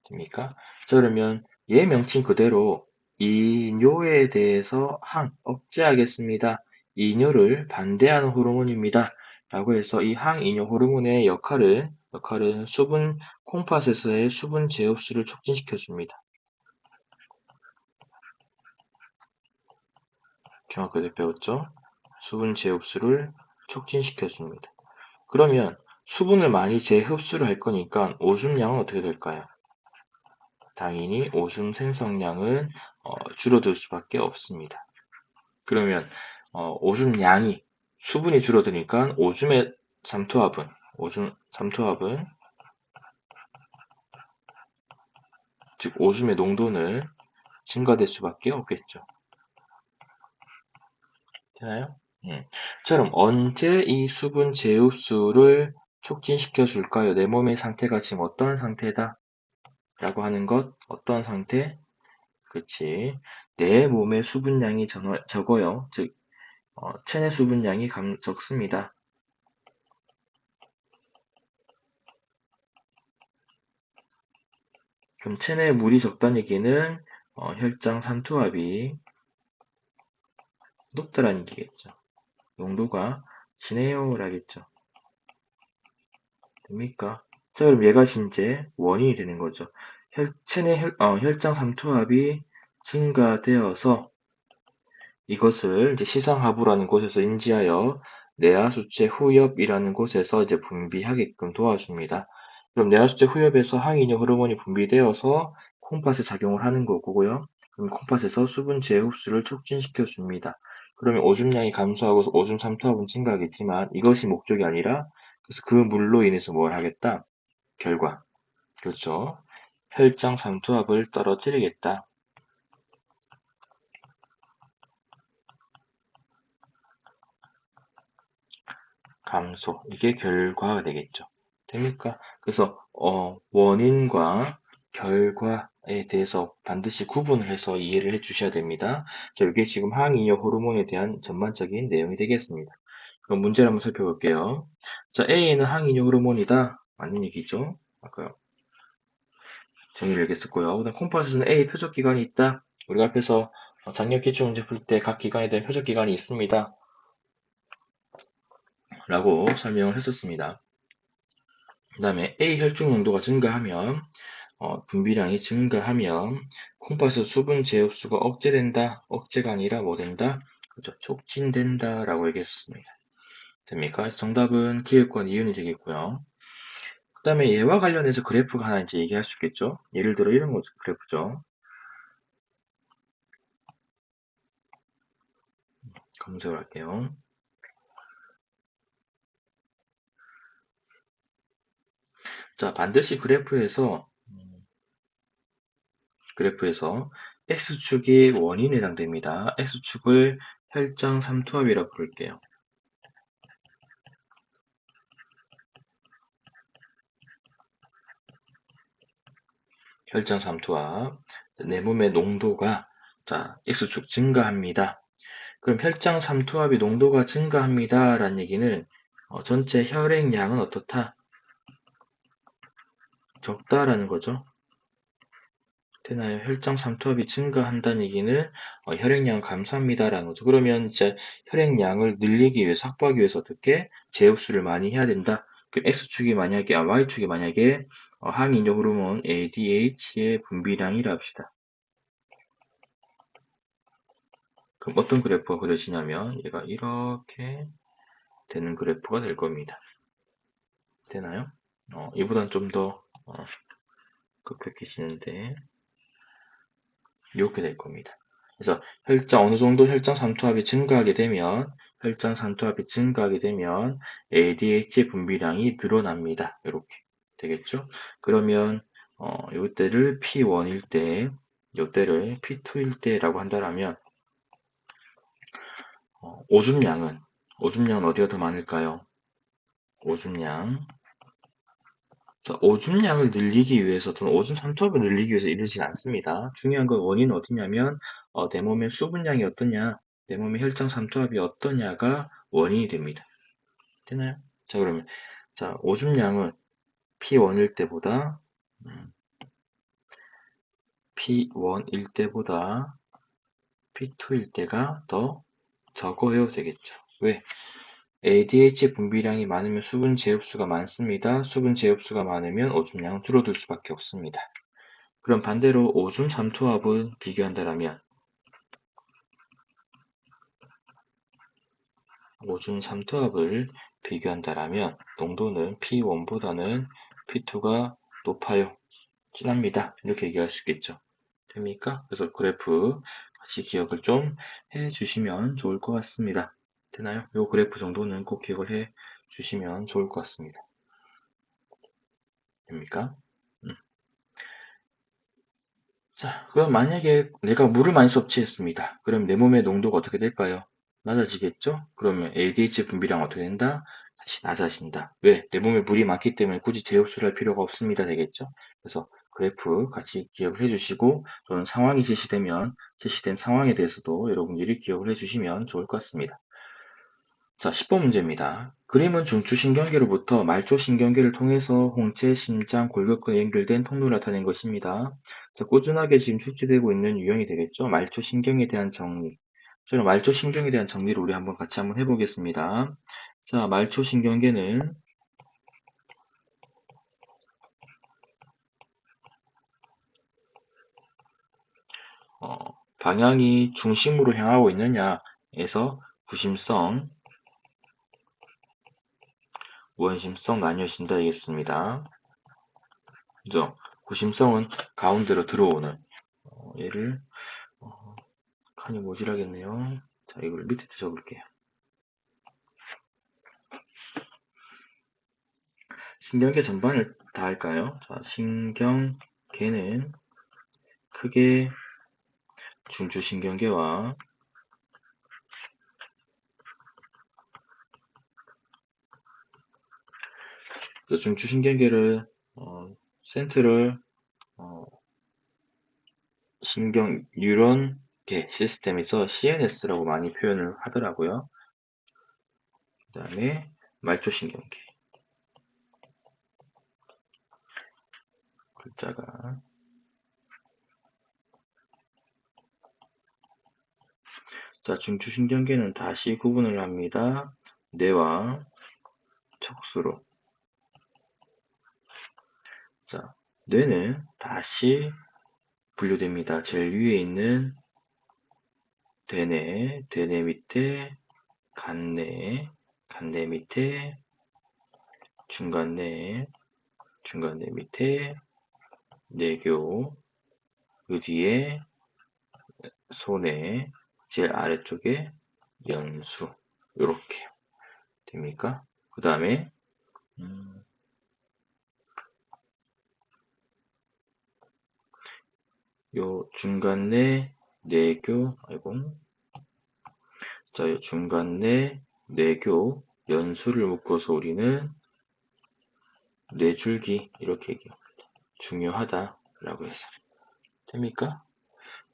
됩니까? 자, 그러면 얘 명칭 그대로 이뇨에 대해서 억제하겠습니다. 이뇨를 반대하는 호르몬입니다. 라고 해서 이 항이뇨 호르몬의 역할은 수분 콩팥에서의 수분 제흡수를 촉진시켜 줍니다. 중학교 때 배웠죠? 수분 제흡수를 촉진시켜 줍니다. 그러면 수분을 많이 재흡수를 할 거니까 오줌량은 어떻게 될까요? 당연히 오줌 생성량은 줄어들 수밖에 없습니다. 그러면 오줌량이 수분이 줄어드니까 오줌의 삼투압은 즉 오줌의 농도는 증가될 수밖에 없겠죠. 되나요? 자, 그럼 언제 이 수분 재흡수를 촉진시켜 줄까요? 내 몸의 상태가 지금 어떠한 상태다? 라고 하는 것, 어떠한 상태? 그렇지. 내 몸의 수분량이 적어요. 즉, 체내 수분량이 적습니다. 그럼 체내에 물이 적다는 얘기는 혈장 산투압이 높다라는 얘기겠죠. 농도가 진해요 라겠죠. 됩니까? 자, 그럼 얘가 이제 원인이 되는 거죠. 체내 혈장 삼투압이 증가되어서 이것을 이제 시상하부라는 곳에서 인지하여 내하수체 후엽이라는 곳에서 이제 분비하게끔 도와줍니다. 그럼 내하수체 후엽에서 항이뇨 호르몬이 분비되어서 콩팥에 작용을 하는 거고요. 그럼 콩팥에서 수분 재흡수를 촉진시켜 줍니다. 그러면 오줌량이 감소하고 오줌 삼투압은 증가하겠지만 이것이 목적이 아니라 그래서 그 물로 인해서 뭘 하겠다? 결과. 그렇죠. 혈장 삼투압을 떨어뜨리겠다. 감소. 이게 결과가 되겠죠. 됩니까? 그래서 원인과 결과에 대해서 반드시 구분을 해서 이해를 해 주셔야 됩니다. 자, 이게 지금 항이뇨 호르몬에 대한 전반적인 내용이 되겠습니다. 그럼 문제를 한번 살펴볼게요. 자, A는 항이뇨 호르몬이다. 맞는 얘기죠. 아까 정의를 이렇게 썼고요. 그다음 콩팥에서는 A 표적 기관이 있다. 우리가 앞에서 작년 기출 문제 풀 때 각 기관에 대한 표적 기관이 있습니다. 라고 설명을 했었습니다. 그 다음에 A 혈중 농도가 증가하면 분비량이 증가하면 콩팥에서 수분 재흡수가 억제된다. 억제가 아니라 뭐 된다? 그렇죠. 촉진된다 라고 얘기했습니다. 됩니까? 그래서 정답은 기획권 이윤이 되겠고요. 그 다음에 얘와 관련해서 그래프가 하나 이제 얘기할 수 있겠죠. 예를 들어 이런 거죠. 그래프죠. 검색을 할게요. 자, 반드시 그래프에서 X축이 원인에 해당됩니다. X축을 혈장 삼투압이라고 부를게요. 혈장 삼투압. 내 몸의 농도가 자, X축 증가합니다. 그럼 혈장 삼투압이 농도가 증가합니다. 라는 얘기는 전체 혈액량은 어떻다? 적다라는 거죠. 되나요? 혈장 삼투압이 증가한다는 얘기는 혈액량 감소합니다라는 거죠. 그러면 이제 혈액량을 늘리기 위해서 확보하기 위해서 어떻게 재흡수를 많이 해야 된다. 그럼 Y축이 만약에 항이뇨 호르몬 ADH의 분비량이라 합시다. 그럼 어떤 그래프가 그려지냐면 얘가 이렇게 되는 그래프가 될 겁니다. 되나요? 이보단 좀 더 급격해지는데 이렇게 될 겁니다. 그래서 어느 정도 혈장 삼투압이 증가하게 되면 ADH의 분비량이 늘어납니다. 이렇게 되겠죠? 그러면 이때를 P1일 때, 이때를 P2일 때라고 한다면 오줌량은 어디가 더 많을까요? 오줌량. 자, 오줌량을 늘리기 위해서 또는 오줌 삼투압을 늘리기 위해서 이러지 않습니다. 중요한 건 원인은 어디냐면 내 몸의 수분량이 어떠냐, 내 몸의 혈장 삼투압이 어떠냐가 원인이 됩니다. 되나요? 자, 그러면 자, 오줌량은 P1일 때보다 P1일 때보다 P2일 때가 더 적어야 되겠죠. 왜? ADH 분비량이 많으면 수분 재흡수가 많습니다. 수분 재흡수가 많으면 오줌량은 줄어들 수밖에 없습니다. 그럼 반대로 오줌 삼투압을 비교한다면 농도는 P1보다는 P2가 높아요. 진합니다. 이렇게 얘기할 수 있겠죠. 됩니까? 그래서 그래프 같이 기억을 좀 해주시면 좋을 것 같습니다. 되나요? 이 그래프 정도는 꼭 기억을 해 주시면 좋을 것 같습니다. 됩니까? 자, 그럼 만약에 내가 물을 많이 섭취했습니다. 그럼 내 몸의 농도가 어떻게 될까요? 낮아지겠죠? 그러면 ADH 분비량 어떻게 된다? 같이 낮아진다. 왜? 내 몸에 물이 많기 때문에 굳이 재흡수를 할 필요가 없습니다. 되겠죠? 그래서 그래프 같이 기억을 해주시고 또는 상황이 제시된 상황에 대해서도 여러분들이 기억을 해주시면 좋을 것 같습니다. 자, 10번 문제입니다. 그림은 중추신경계로부터 말초신경계를 통해서 홍채, 심장, 골격근에 연결된 통로를 나타낸 것입니다. 자, 꾸준하게 지금 출제되고 있는 유형이 되겠죠? 말초신경에 대한 정리. 자, 그럼 말초신경에 대한 정리를 우리 같이 한번 해보겠습니다. 자, 말초신경계는 방향이 중심으로 향하고 있느냐에서 구심성, 원심성 나뉘어진다 되겠습니다. 그죠? 구심성은 가운데로 들어오는 얘를 칸이 모자라겠네요. 자, 이걸 밑에 적을게요. 신경계 전반을 다 할까요? 자, 신경계는 크게 중추신경계와 중추신경계를 센트럴 신경 뉴런계 시스템에서 CNS라고 많이 표현을 하더라고요. 그 다음에 말초신경계 글자가 자, 중추신경계는 다시 구분을 합니다. 뇌와 척수로. 자, 뇌는 다시 분류됩니다. 제일 위에 있는 대뇌, 대뇌 밑에 간뇌, 간뇌 밑에 중간뇌, 중간뇌 밑에 뇌교, 그 뒤에 소뇌, 제일 아래쪽에 연수, 요렇게 됩니까? 그 다음에 요 중간뇌 뇌교, 자, 요 중간뇌 뇌교 연수를 묶어서 우리는 뇌줄기 이렇게 얘기합니다. 중요하다라고 해서 됩니까?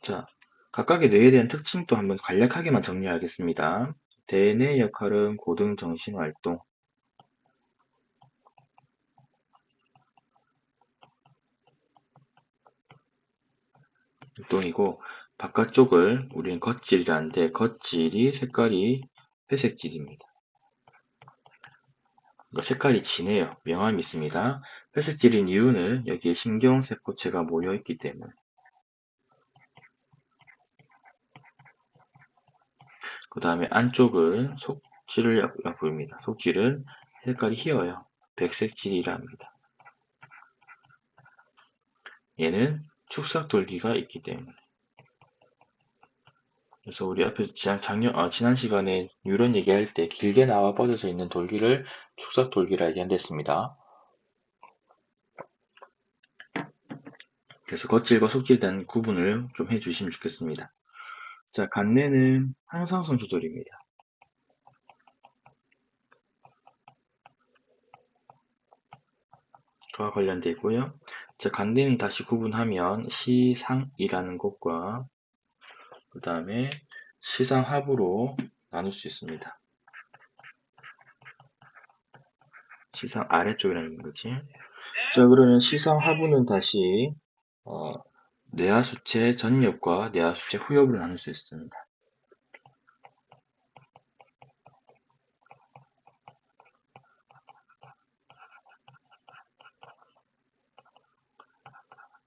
자, 각각의 뇌에 대한 특징도 한번 간략하게만 정리하겠습니다. 대뇌 역할은 고등정신활동, 활동이고 바깥쪽을 우리는 겉질이라는데 겉질이 색깔이 회색질입니다. 그러니까 색깔이 진해요. 명암이 있습니다. 회색질인 이유는 여기에 신경세포체가 모여있기 때문에. 그 다음에 안쪽은 속질을 보입니다. 속질은 색깔이 희어요. 백색질이라 합니다. 얘는 축삭돌기가 있기 때문에. 그래서 우리 앞에서 지난 시간에 뉴런 얘기할 때 길게 나와 뻗어져 있는 돌기를 축삭돌기라 얘기한댔습니다. 그래서 겉질과 속질에 대한 구분을 좀 해주시면 좋겠습니다. 자, 간내는 항상성 조절입니다. 그와 관련되어 있고요. 자, 간내는 다시 구분하면 시상이라는 것과 그 다음에 시상하부로 나눌 수 있습니다. 시상 아래쪽이라는 거지. 자, 그러면 시상하부는 다시 뇌하수체 전엽과 뇌하수체 후엽으로 나눌 수 있습니다.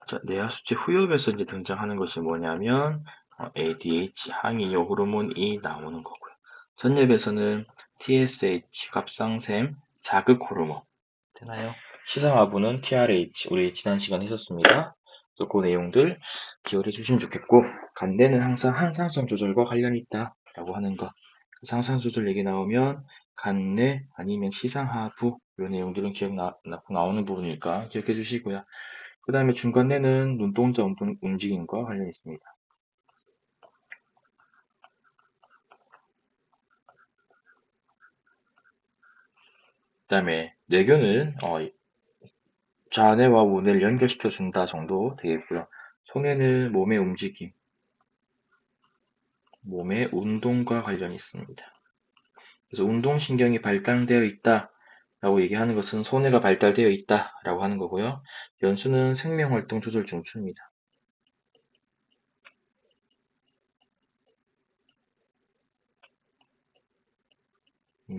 자, 뇌하수체 후엽에서 이제 등장하는 것이 뭐냐면 ADH, 항이뇨 호르몬이 나오는 거고요. 전엽에서는 TSH, 갑상샘, 자극 호르몬 되나요? 시상하부는 TRH, 우리 지난 시간에 했었습니다. 그 내용들 기억해 주시면 좋겠고, 간대는 항상 항상성 조절과 관련이 있다라고 하는 것. 상상 조절 얘기 나오면 간내 아니면 시상하부 이런 내용들은 나오는 부분이니까 기억해 주시고요. 그 다음에 중간내는 눈동자 움직임과 관련이 있습니다. 그 다음에 뇌교는 좌뇌와 우뇌를 연결시켜 준다 정도 되겠고요. 소뇌는 몸의 움직임, 몸의 운동과 관련이 있습니다. 그래서 운동신경이 발달되어 있다 라고 얘기하는 것은 손해가 발달되어 있다 라고 하는 거고요. 연수는 생명활동 조절 중추입니다.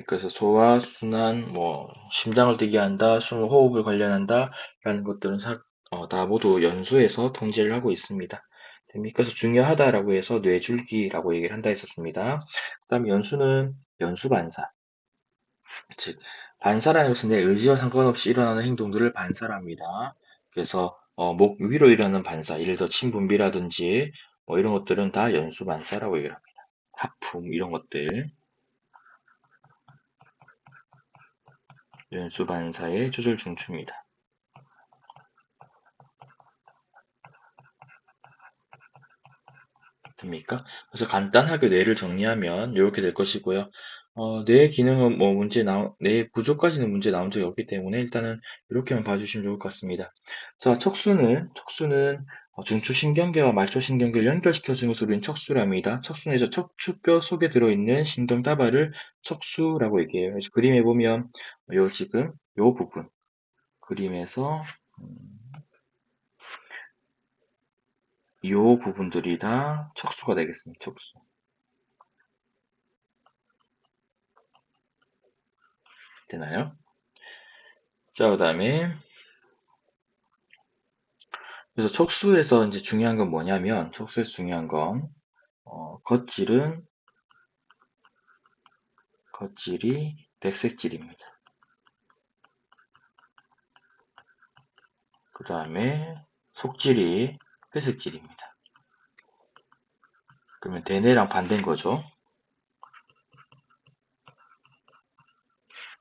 그래서 소화, 순환, 심장을 뛰게 한다, 호흡을 관련한다 라는 것들은 다 모두 연수에서 통제를 하고 있습니다. 그래서 중요하다라고 해서 뇌줄기라고 얘기를 한다 했었습니다. 그 다음에 연수는 연수반사. 즉, 반사라는 것은 내 의지와 상관없이 일어나는 행동들을 반사랍니다. 그래서 목 위로 일어나는 반사, 예를 들어 침 분비라든지 이런 것들은 다 연수반사라고 얘기를 합니다. 하품 이런 것들 연수반사의 조절 중추입니다. 됩니까? 그래서 간단하게 뇌를 정리하면 이렇게 될 것이고요. 뇌 기능은 뇌 부족까지는 문제 나온 적이 없기 때문에 일단은 이렇게만 봐주시면 좋을 것 같습니다. 자, 척수는 중추신경계와 말초신경계를 연결시켜주는 것을 우리는 척수랍니다. 척수는 척추뼈 속에 들어있는 신경다발을 척수라고 얘기해요. 그래서 그림에 보면 지금 요 부분 그림에서 요 부분들이 다 척수가 되겠습니다. 척수. 되나요? 자, 그 다음에 그래서 척수에서 이제 중요한 건 뭐냐면 척수에서 중요한 건 겉질이 백색질입니다. 그 다음에 속질이 회색질입니다. 그러면 대뇌랑 반대인 거죠.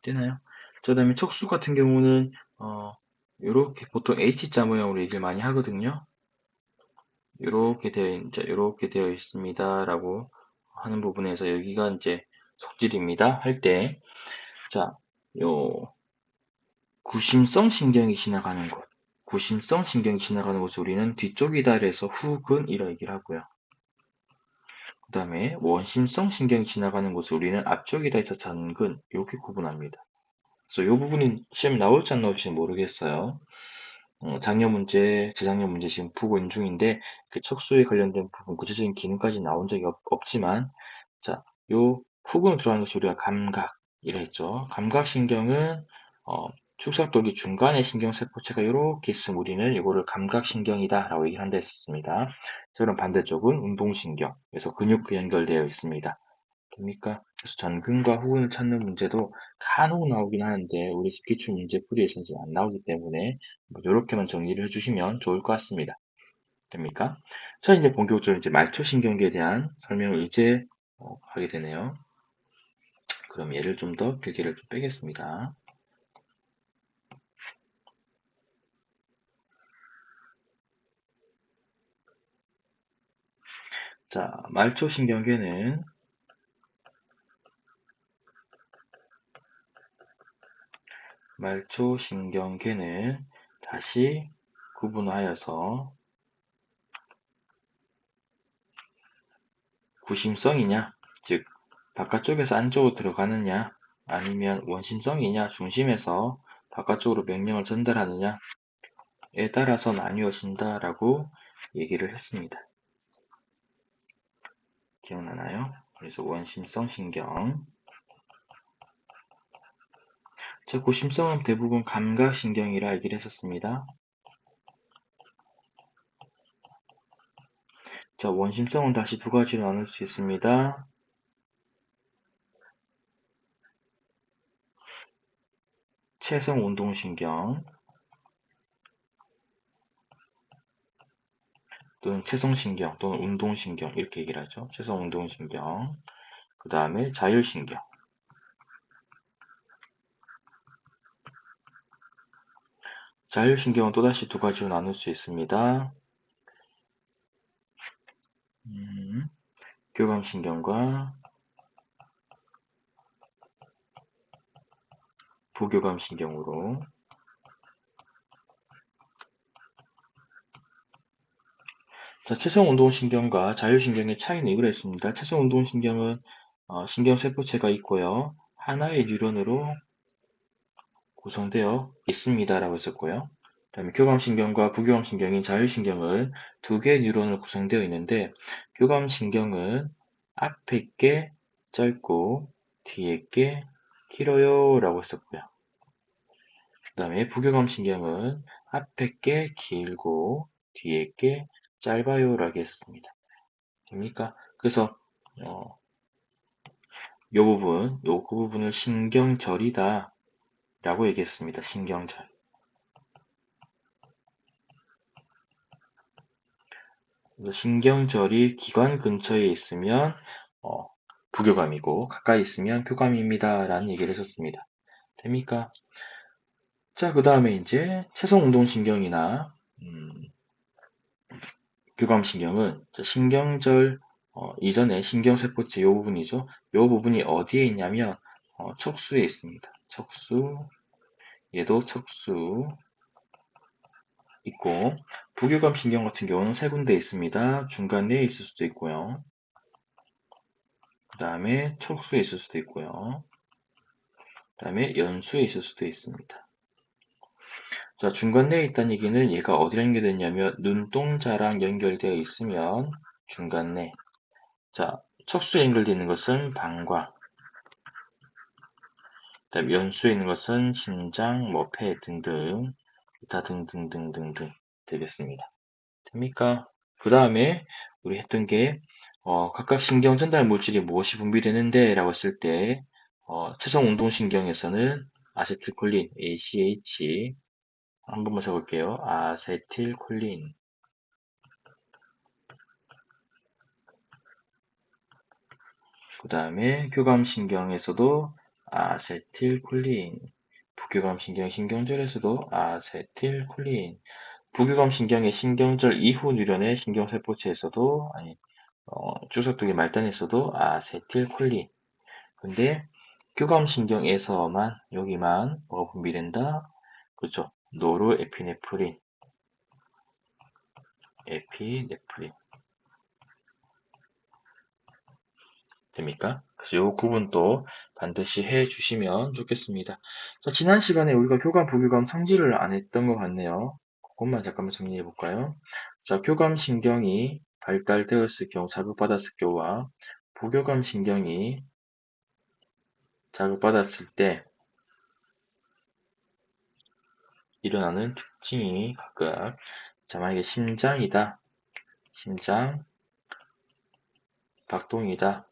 되나요? 그 다음에 척수 같은 경우는 이렇게 보통 H자 모양으로 얘기를 많이 하거든요. 이렇게 되어 있습니다라고 하는 부분에서 여기가 이제 속질입니다. 할 때, 자, 요 구심성 신경이 지나가는 곳, 구심성 신경이 지나가는 곳을 우리는 뒤쪽이다 그래서 후근이라 얘기를 하고요. 그 다음에 원심성 신경이 지나가는 곳을 우리는 앞쪽이다 해서 전근 이렇게 구분합니다. 그래서 이 부분이 시험에 나올지 안 나올지는 모르겠어요. 작년 문제, 재작년 문제 지금 보고 있는 중인데 그 척수에 관련된 부분 구체적인 기능까지 나온 적이 없지만 자, 요 후근으로 들어가는 것이 우리가 감각이라 했죠. 감각신경은 축삭돌기 중간에 신경세포체가 이렇게 있으면 우리는 이거를 감각신경이다 라고 얘기를 한다 했었습니다. 자, 그럼 반대쪽은 운동신경, 그래서 근육과 연결되어 있습니다. 됩니까? 그래서 전근과 후근을 찾는 문제도 간혹 나오긴 하는데 우리 기출 문제 풀이에서는 안 나오기 때문에 이렇게만 정리를 해주시면 좋을 것 같습니다. 됩니까? 자, 이제 본격적으로 이제 말초신경계에 대한 설명을 이제 하게 되네요. 그럼 얘를 좀 더 길게를 좀 빼겠습니다. 자, 말초신경계는 다시 구분하여서 구심성이냐, 즉 바깥쪽에서 안쪽으로 들어가느냐, 아니면 원심성이냐, 중심에서 바깥쪽으로 명령을 전달하느냐에 따라서 나뉘어진다라고 얘기를 했습니다. 기억나나요? 그래서 원심성 신경. 자, 구심성은 대부분 감각신경이라 얘기를 했었습니다. 자, 원심성은 다시 두 가지로 나눌 수 있습니다. 체성 운동신경 또는 체성신경 또는 운동신경 이렇게 얘기를 하죠. 체성 운동신경. 그 다음에 자율신경. 자율신경은 또다시 두 가지로 나눌 수 있습니다. 교감신경과 부교감신경으로. 자, 체성운동신경과 자율신경의 차이는 이거로 했습니다. 체성운동신경은 신경세포체가 있고요. 하나의 뉴런으로 구성되어 있습니다. 라고 했었고요. 그 다음에 교감신경과 부교감신경인 자율신경은 두 개의 뉴런으로 구성되어 있는데 교감신경은 앞에 게 짧고 뒤에 게 길어요 라고 했었고요. 그 다음에 부교감신경은 앞에 게 길고 뒤에 게 짧아요 라고 했습니다. 됩니까? 그래서 그 부분을 신경절이다 라고 얘기했습니다. 신경절. 그래서 신경절이 기관 근처에 있으면 부교감이고 가까이 있으면 교감입니다. 라는 얘기를 했었습니다. 됩니까? 자, 그 다음에 이제 채성운동신경이나 교감신경은 신경절 이전에 신경세포체 이 부분이죠. 이 부분이 어디에 있냐면 척수에 있습니다. 척수, 얘도 척수 있고 부교감신경 같은 경우는 세 군데 있습니다. 중간에 있을 수도 있고요. 그 다음에 척수에 있을 수도 있고요. 그 다음에 연수에 있을 수도 있습니다. 자, 중간내에 있다는 얘기는 얘가 어디랑 연결되냐면 눈동자랑 연결되어 있으면 중간내. 자, 척수에 연결되어 있는 것은 방광. 그 다음에 연수에 있는 것은 심장, 폐 등등, 기타 등등등등등 되겠습니다. 됩니까? 그 다음에 우리 했던 게 각각 신경 전달 물질이 무엇이 분비되는데 라고 했을 때 체성 운동신경에서는 아세틸콜린, ACH 한 번만 적을게요. 아세틸콜린. 그 다음에 교감신경에서도 아세틸콜린. 부교감신경 신경절에서도 아세틸콜린. 부교감신경의 신경절 이후 뉴런의 신경세포체에서도 주석두개 말단에서도 아세틸콜린. 근데 교감신경에서만 여기만 뭐가 분비된다? 그렇죠. 노르에피네프린. 에피네프린. 됩니까? 그래서 이 구분도 반드시 해주시면 좋겠습니다. 자, 지난 시간에 우리가 교감, 부교감 성질을 안 했던 것 같네요. 그것만 잠깐만 정리해 볼까요? 자, 교감 신경이 발달되었을 경우, 자극받았을 경우와 부교감 신경이 자극받았을 때 일어나는 특징이 각각, 자, 만약에 심장이다, 심장 박동이다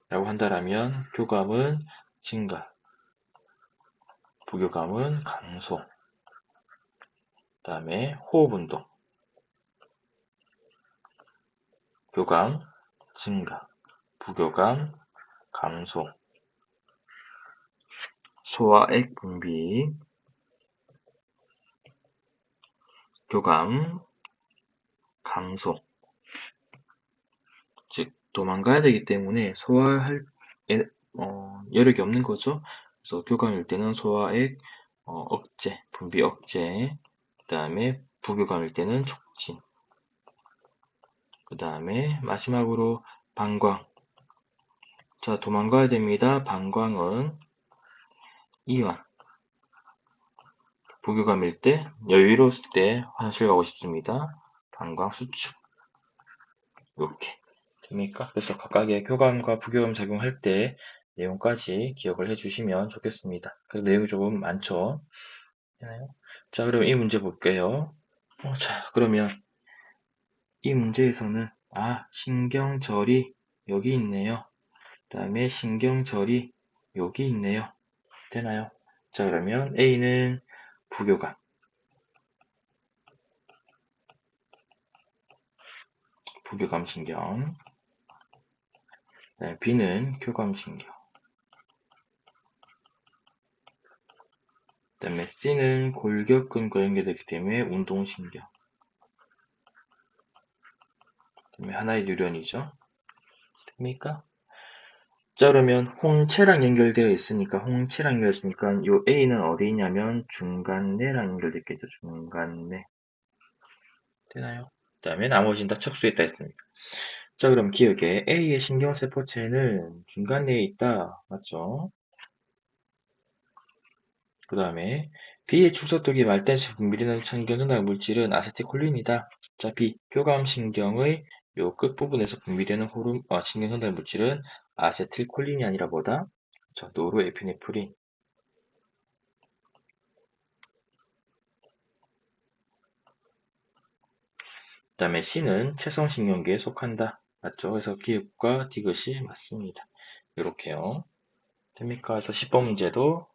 라고 한다면 교감은 증가, 부교감은 감소. 그 다음에 호흡운동, 교감 증가, 부교감 감소, 소화액 분비, 교감 감소. 즉 도망가야 되기 때문에 소화할 여력이 없는 거죠. 그래서 교감일 때는 소화액 억제, 분비 억제, 그 다음에 부교감일 때는 촉진, 그 다음에 마지막으로 방광. 자, 도망가야 됩니다. 방광은 이완. 부교감일 때, 여유로웠을 때 화장실 가고 싶습니다. 방광 수축. 이렇게 됩니까? 그래서 각각의 교감과 부교감 작용할 때 내용까지 기억을 해주시면 좋겠습니다. 그래서 내용이 조금 많죠? 자, 그럼 이 문제 볼게요. 자, 그러면 이 문제에서는 신경절이 여기 있네요. 그 다음에 신경절이 여기 있네요. 되나요? 자, 그러면 A는 부교감, 부교감신경, B는 교감신경, 그 다음에 C는 골격근과 연결되기 때문에 운동신경, 그 다음에 하나의 뉴런이죠. 됩니까? 자, 그러면 홍채랑 연결되어 있으니까 요 A는 어디 있냐면 중간내랑 연결됐겠죠. 중간내. 되나요? 그 다음에 나머지는 다 척수에 있다 했습니다. 자, 그럼 기억에 A의 신경세포체는 중간내에 있다. 맞죠? 그 다음에 B의 축소독이 말단식 분비되는 청경전달 물질은 아세틸콜린이다. 자, B. 교감신경의 요 끝부분에서 분비되는 신경전달 물질은 아세틸콜린이 아니라 뭐다? 그렇죠. 노르에피네프린. 그 다음에 C는 체성신경계에 속한다. 맞죠? 그래서 기읍과 디귿이 맞습니다. 이렇게요. 됩니까? 그래서 10번 문제도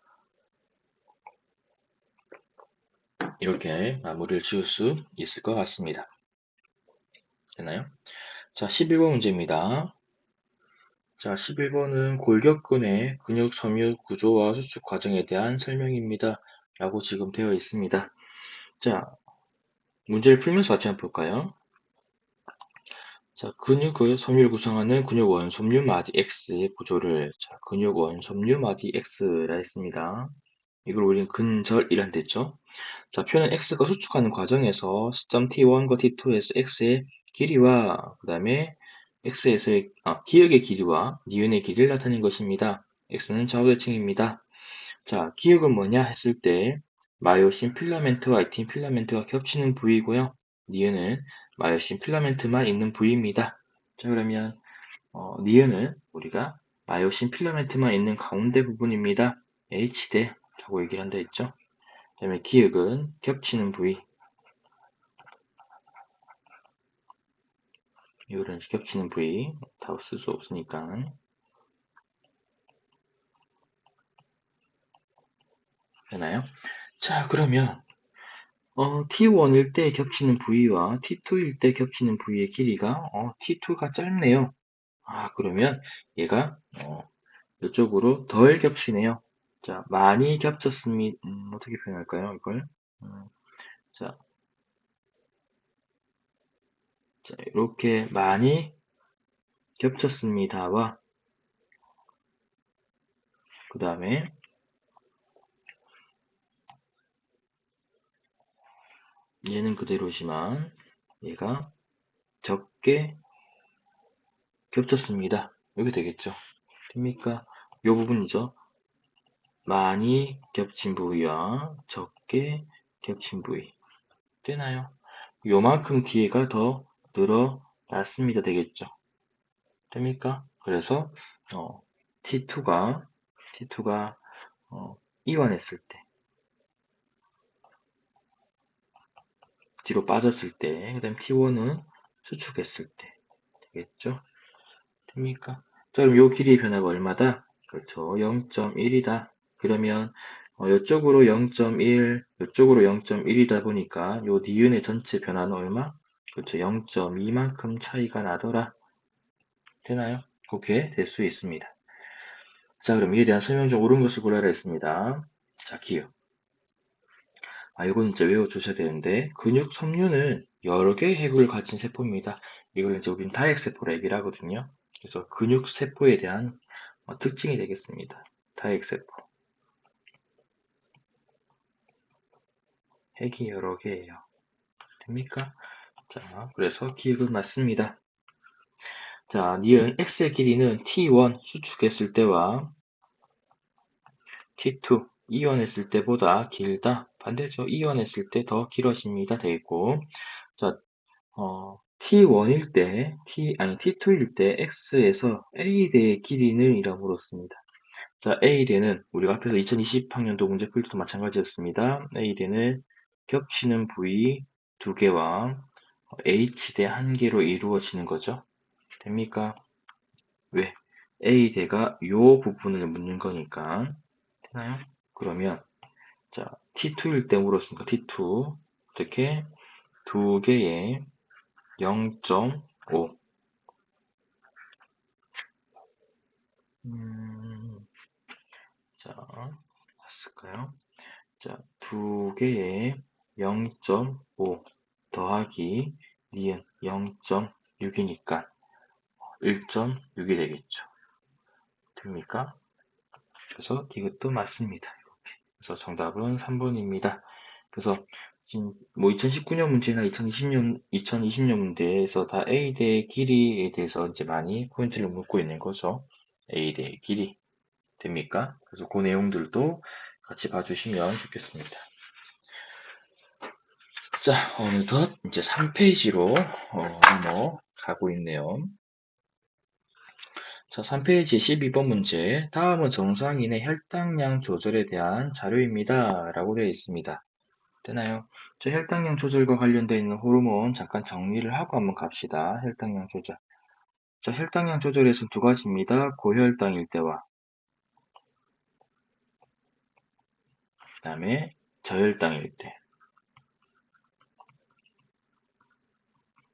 이렇게 마무리를 지을 수 있을 것 같습니다. 되나요? 자, 11번 문제입니다. 자, 11번은 골격근의 근육 섬유 구조와 수축 과정에 대한 설명입니다. 라고 지금 되어 있습니다. 자, 문제를 풀면서 같이 한번 볼까요? 자, 근육의 섬유를 구성하는 근육 원섬유 마디 X의 구조를 근육 원섬유 마디 X라 했습니다. 이걸 우리는 근절이란 됐죠. 자, 표는 X가 수축하는 과정에서 시점 T1과 T2에서 X의 길이와 그 다음에 X에서의 기역의 길이와 니은의 길이를 나타낸 것입니다. X는 좌우대칭입니다. 자, 기역은 뭐냐 했을 때 마이오신 필라멘트와 액틴 필라멘트가 겹치는 부위고요. 니은은 마이오신 필라멘트만 있는 부위입니다. 자, 그러면 니은은 우리가 마이오신 필라멘트만 있는 가운데 부분입니다. H대라고 얘기를 한다 했죠. 그 다음에 기역은 겹치는 부위. 이거는 겹치는 부위. 다 쓸 수 없으니까. 되나요? 자, 그러면 T1일 때 겹치는 부위와 T2일 때 겹치는 부위의 길이가 T2가 짧네요. 그러면 얘가 이쪽으로 덜 겹치네요. 자, 많이 겹쳤습니다. 어떻게 표현할까요, 이걸? 자, 이렇게 많이 겹쳤습니다와 그 다음에 얘는 그대로지만 얘가 적게 겹쳤습니다. 이렇게 되겠죠. 됩니까? 이 부분이죠. 많이 겹친 부위와 적게 겹친 부위. 되나요? 요만큼 뒤에가 더 늘어났습니다. 되겠죠. 됩니까? 그래서 T2가 이완했을 때, 뒤로 빠졌을 때, 그 다음 T1은 수축했을 때 되겠죠? 됩니까? 자, 그럼 요 길이의 변화가 얼마다? 그렇죠. 0.1이다. 그러면 이쪽으로 0.1, 이쪽으로 0.1이다 보니까 요 니은의 전체 변화는 얼마? 그렇죠. 0.2만큼 차이가 나더라. 되나요? 그렇게 될 수 있습니다. 자, 그럼 이에 대한 설명 중 옳은 것을 골라라 했습니다. 자, 기억. 이건 이제 외워주셔야 되는데, 근육 섬유는 여러 개의 해구를 가진 세포입니다. 이걸 이제 우리는 다핵세포라 얘기를 하거든요. 그래서 근육 세포에 대한 특징이 되겠습니다. 다핵세포. 핵이 여러 개예요. 됩니까? 자, 그래서 기억은 맞습니다. 자, 니은 X의 길이는 T1 수축했을 때와 T2 이완했을 때보다 길다. 반대죠. 이완했을 때 더 길어집니다. 되겠고. 자, T1일 때, T2일 때 X에서 A대의 길이는 이라고 물었습니다. 자, A대는 우리가 앞에서 2020학년도 문제 풀 때도 마찬가지였습니다. A대는 겹치는 부위 두 개와 H대 한 개로 이루어지는 거죠. 됩니까? 왜? A대가 요 부분을 묻는 거니까. 되나요? 그러면 자, T2일 때 물었으니까 T2 어떻게 두 개의 0.5 자, 봤을까요? 자, 두 개의 0.5 더하기 니은 0.6이니까 1.6이 되겠죠. 됩니까? 그래서 이것도 맞습니다. 이렇게. 그래서 정답은 3번입니다. 그래서 지금 뭐 2019년 문제나 2020년 문제에서 다 A 대 길이에 대해서 이제 많이 포인트를 묻고 있는 거죠. A 대 길이. 됩니까? 그래서 그 내용들도 같이 봐주시면 좋겠습니다. 자, 어느덧 이제 3페이지로 넘어가고 있네요. 자, 3페이지 12번 문제. 다음은 정상인의 혈당량 조절에 대한 자료입니다. 라고 되어 있습니다. 되나요? 자, 혈당량 조절과 관련되어 있는 호르몬 잠깐 정리를 하고 한번 갑시다. 혈당량 조절. 자, 혈당량 조절에서는 두 가지입니다. 고혈당일 때와 그 다음에 저혈당일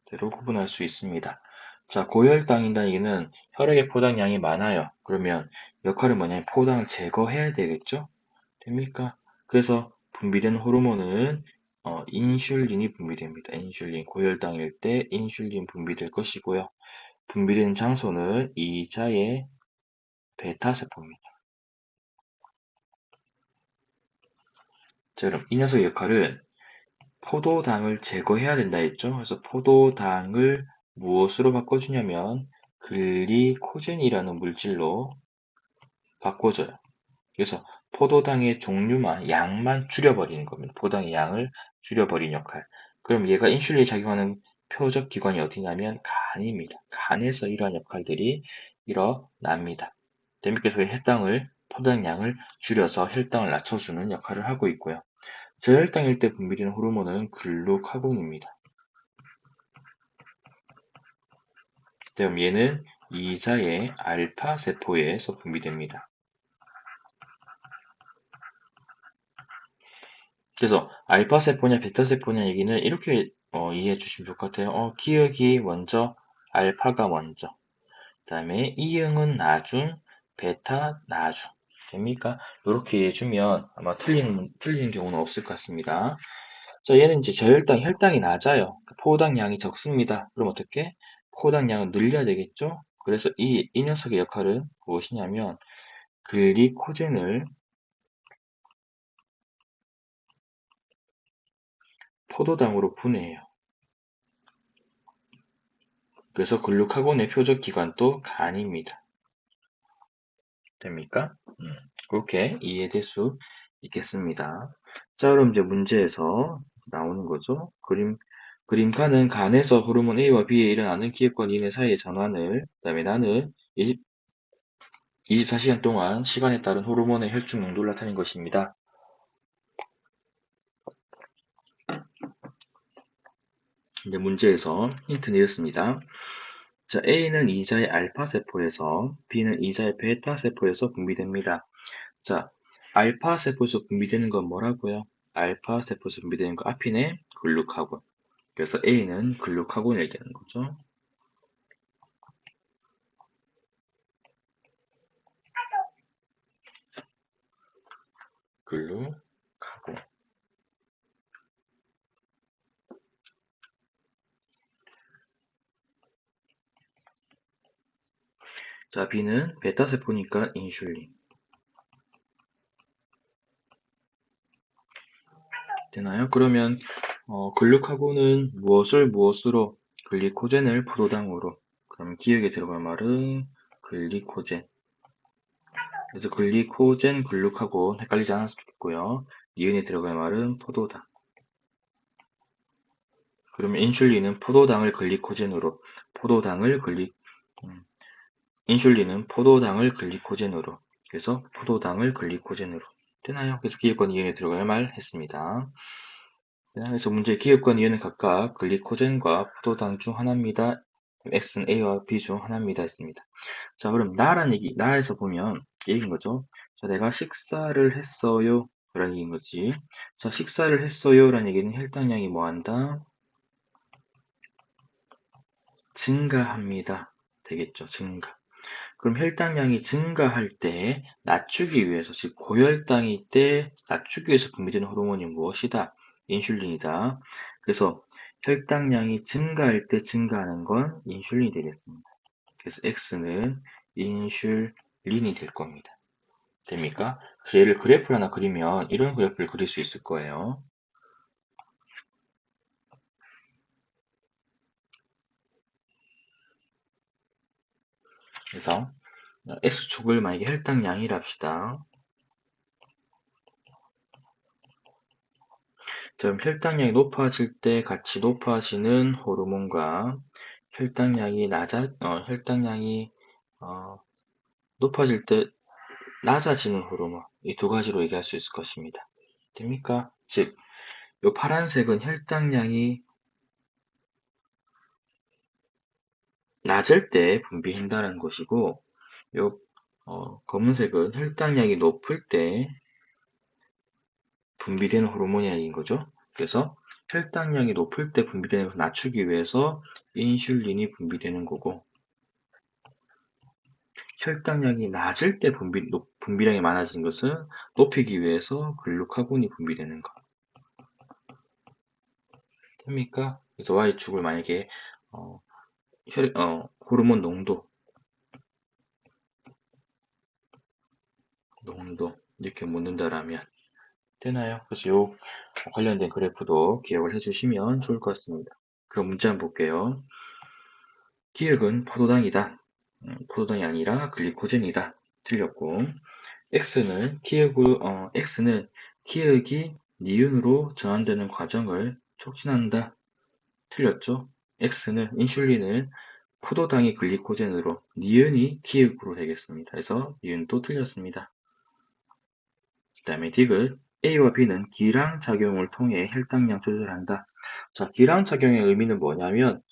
때로 구분할 수 있습니다. 자, 고혈당이라는 얘기는 혈액의 포당량이 많아요. 그러면 역할은 뭐냐면 포당을 제거해야 되겠죠? 됩니까? 그래서 분비되는 호르몬은 인슐린이 분비됩니다. 인슐린, 고혈당일 때 인슐린 분비될 것이고요. 분비되는 장소는 이자의 베타세포입니다. 자, 그럼 이 녀석의 역할은 포도당을 제거해야 된다 했죠? 그래서 포도당을 무엇으로 바꿔주냐면 글리코젠이라는 물질로 바꿔줘요. 그래서 포도당의 종류만, 양만 줄여버리는 겁니다. 포도당의 양을 줄여버리는 역할. 그럼 얘가 인슐린이 작용하는 표적 기관이 어디냐면 간입니다. 간에서 이러한 역할들이 일어납니다. 그래서 혈당을, 포도당 양을 줄여서 혈당을 낮춰주는 역할을 하고 있고요. 저혈당일 때 분비되는 호르몬은 글루카곤입니다. 그럼 얘는 이자의 알파 세포에서 분비됩니다. 그래서 알파 세포냐 베타 세포냐 얘기는 이렇게 이해해 주시면 좋을 것 같아요. 기억이 먼저, 알파가 먼저. 그 다음에 이응은 나중, 베타 나중. 됩니까? 이렇게 이해해 주면 아마 틀리는 경우는 없을 것 같습니다. 자, 얘는 이제 저혈당, 혈당이 낮아요. 포당량이 적습니다. 그럼 어떻게? 포당량을 늘려야 되겠죠? 그래서 이 녀석의 역할은 무엇이냐면 글리코젠을 포도당으로 분해해요. 그래서 글루카곤의 표적 기관도 간입니다. 됩니까? 그렇게 이해될 수 있겠습니다. 자, 그럼 이제 문제에서 나오는 거죠. 그림가는 간에서 호르몬 A와 B에 일어나는 기획과 니네 사이의 전환을, 그 다음에 나는 24시간 동안 시간에 따른 호르몬의 혈중 농도를 나타낸 것입니다. 이제 문제에서 힌트 내렸습니다. 자, A는 이자의 알파 세포에서, B는 이자의 베타 세포에서 분비됩니다. 자, 알파 세포에서 분비되는 건 뭐라고요? 알파 세포에서 분비되는 거 앞이네, 글루카곤. 그래서 A는 글루카곤을 얘기하는 거죠. 글루카곤. 자, B는 베타 세포니까 인슐린. 되나요? 그러면 글루카곤은 무엇으로? 글리코젠을 포도당으로. 그럼 기억에 들어갈 말은 글리코젠. 그래서 글리코젠, 글루카곤 헷갈리지 않았으면 좋겠고요. 니은에 들어갈 말은 포도당. 그러면 인슐린은 포도당을 글리코젠으로, 포도당을 글리, 음, 인슐린은 포도당을 글리코젠으로. 그래서 포도당을 글리코젠으로. 되나요? 그래서 기억과 니은에 들어갈 말 했습니다. 그래서 문제 기억과 니은은 각각 글리코젠과 포도당 중 하나입니다. X는 A와 B 중 하나입니다. 했습니다. 자, 그럼 나란 얘기, 나에서 보면 얘기인 거죠. 자, 내가 식사를 했어요. 라는 얘기인 거지. 자, 식사를 했어요. 라는 얘기는 혈당량이 뭐 한다? 증가합니다. 되겠죠. 증가. 그럼 혈당량이 증가할 때 낮추기 위해서, 즉 고혈당일 때 낮추기 위해서 분비되는 호르몬이 무엇이다? 인슐린이다. 그래서 혈당량이 증가할 때 증가하는 건 인슐린이 되겠습니다. 그래서 X는 인슐린이 될 겁니다. 됩니까? 그래서 얘를 그래프를 하나 그리면 이런 그래프를 그릴 수 있을 거예요. 그래서 X축을 만약에 혈당량이라 합시다. 그럼 혈당량이 높아질 때 같이 높아지는 호르몬과 혈당량이 높아질 때 낮아지는 호르몬, 이 두 가지로 얘기할 수 있을 것입니다. 됩니까? 즉, 요 파란색은 혈당량이 낮을 때 분비한다는 것이고, 요 검은색은 혈당량이 높을 때 분비되는 호르몬이라는 거죠. 그래서 혈당량이 높을 때 분비되는 것을 낮추기 위해서 인슐린이 분비되는 거고, 혈당량이 낮을 때 분비량이 많아지는 것은 높이기 위해서 글루카곤이 분비되는 것. 됩니까? 그래서 Y축을 만약에 어, 호르몬 농도 이렇게 묻는다라면 되나요? 그래서 요 관련된 그래프도 기억을 해주시면 좋을 것 같습니다. 그럼 문제 한번 볼게요. 기억은 포도당이다. 포도당이 아니라 글리코젠이다. 틀렸고, X는 기억이 니은으로 전환되는 과정을 촉진한다. 틀렸죠? 인슐린은 포도당이 글리코젠으로, 니은이 기억으로 되겠습니다. 그래서 니은도 틀렸습니다. 그 다음에 D은 A와 B는 기량작용을 통해 혈당량 조절한다. 자, 기량작용의 의미는 뭐냐면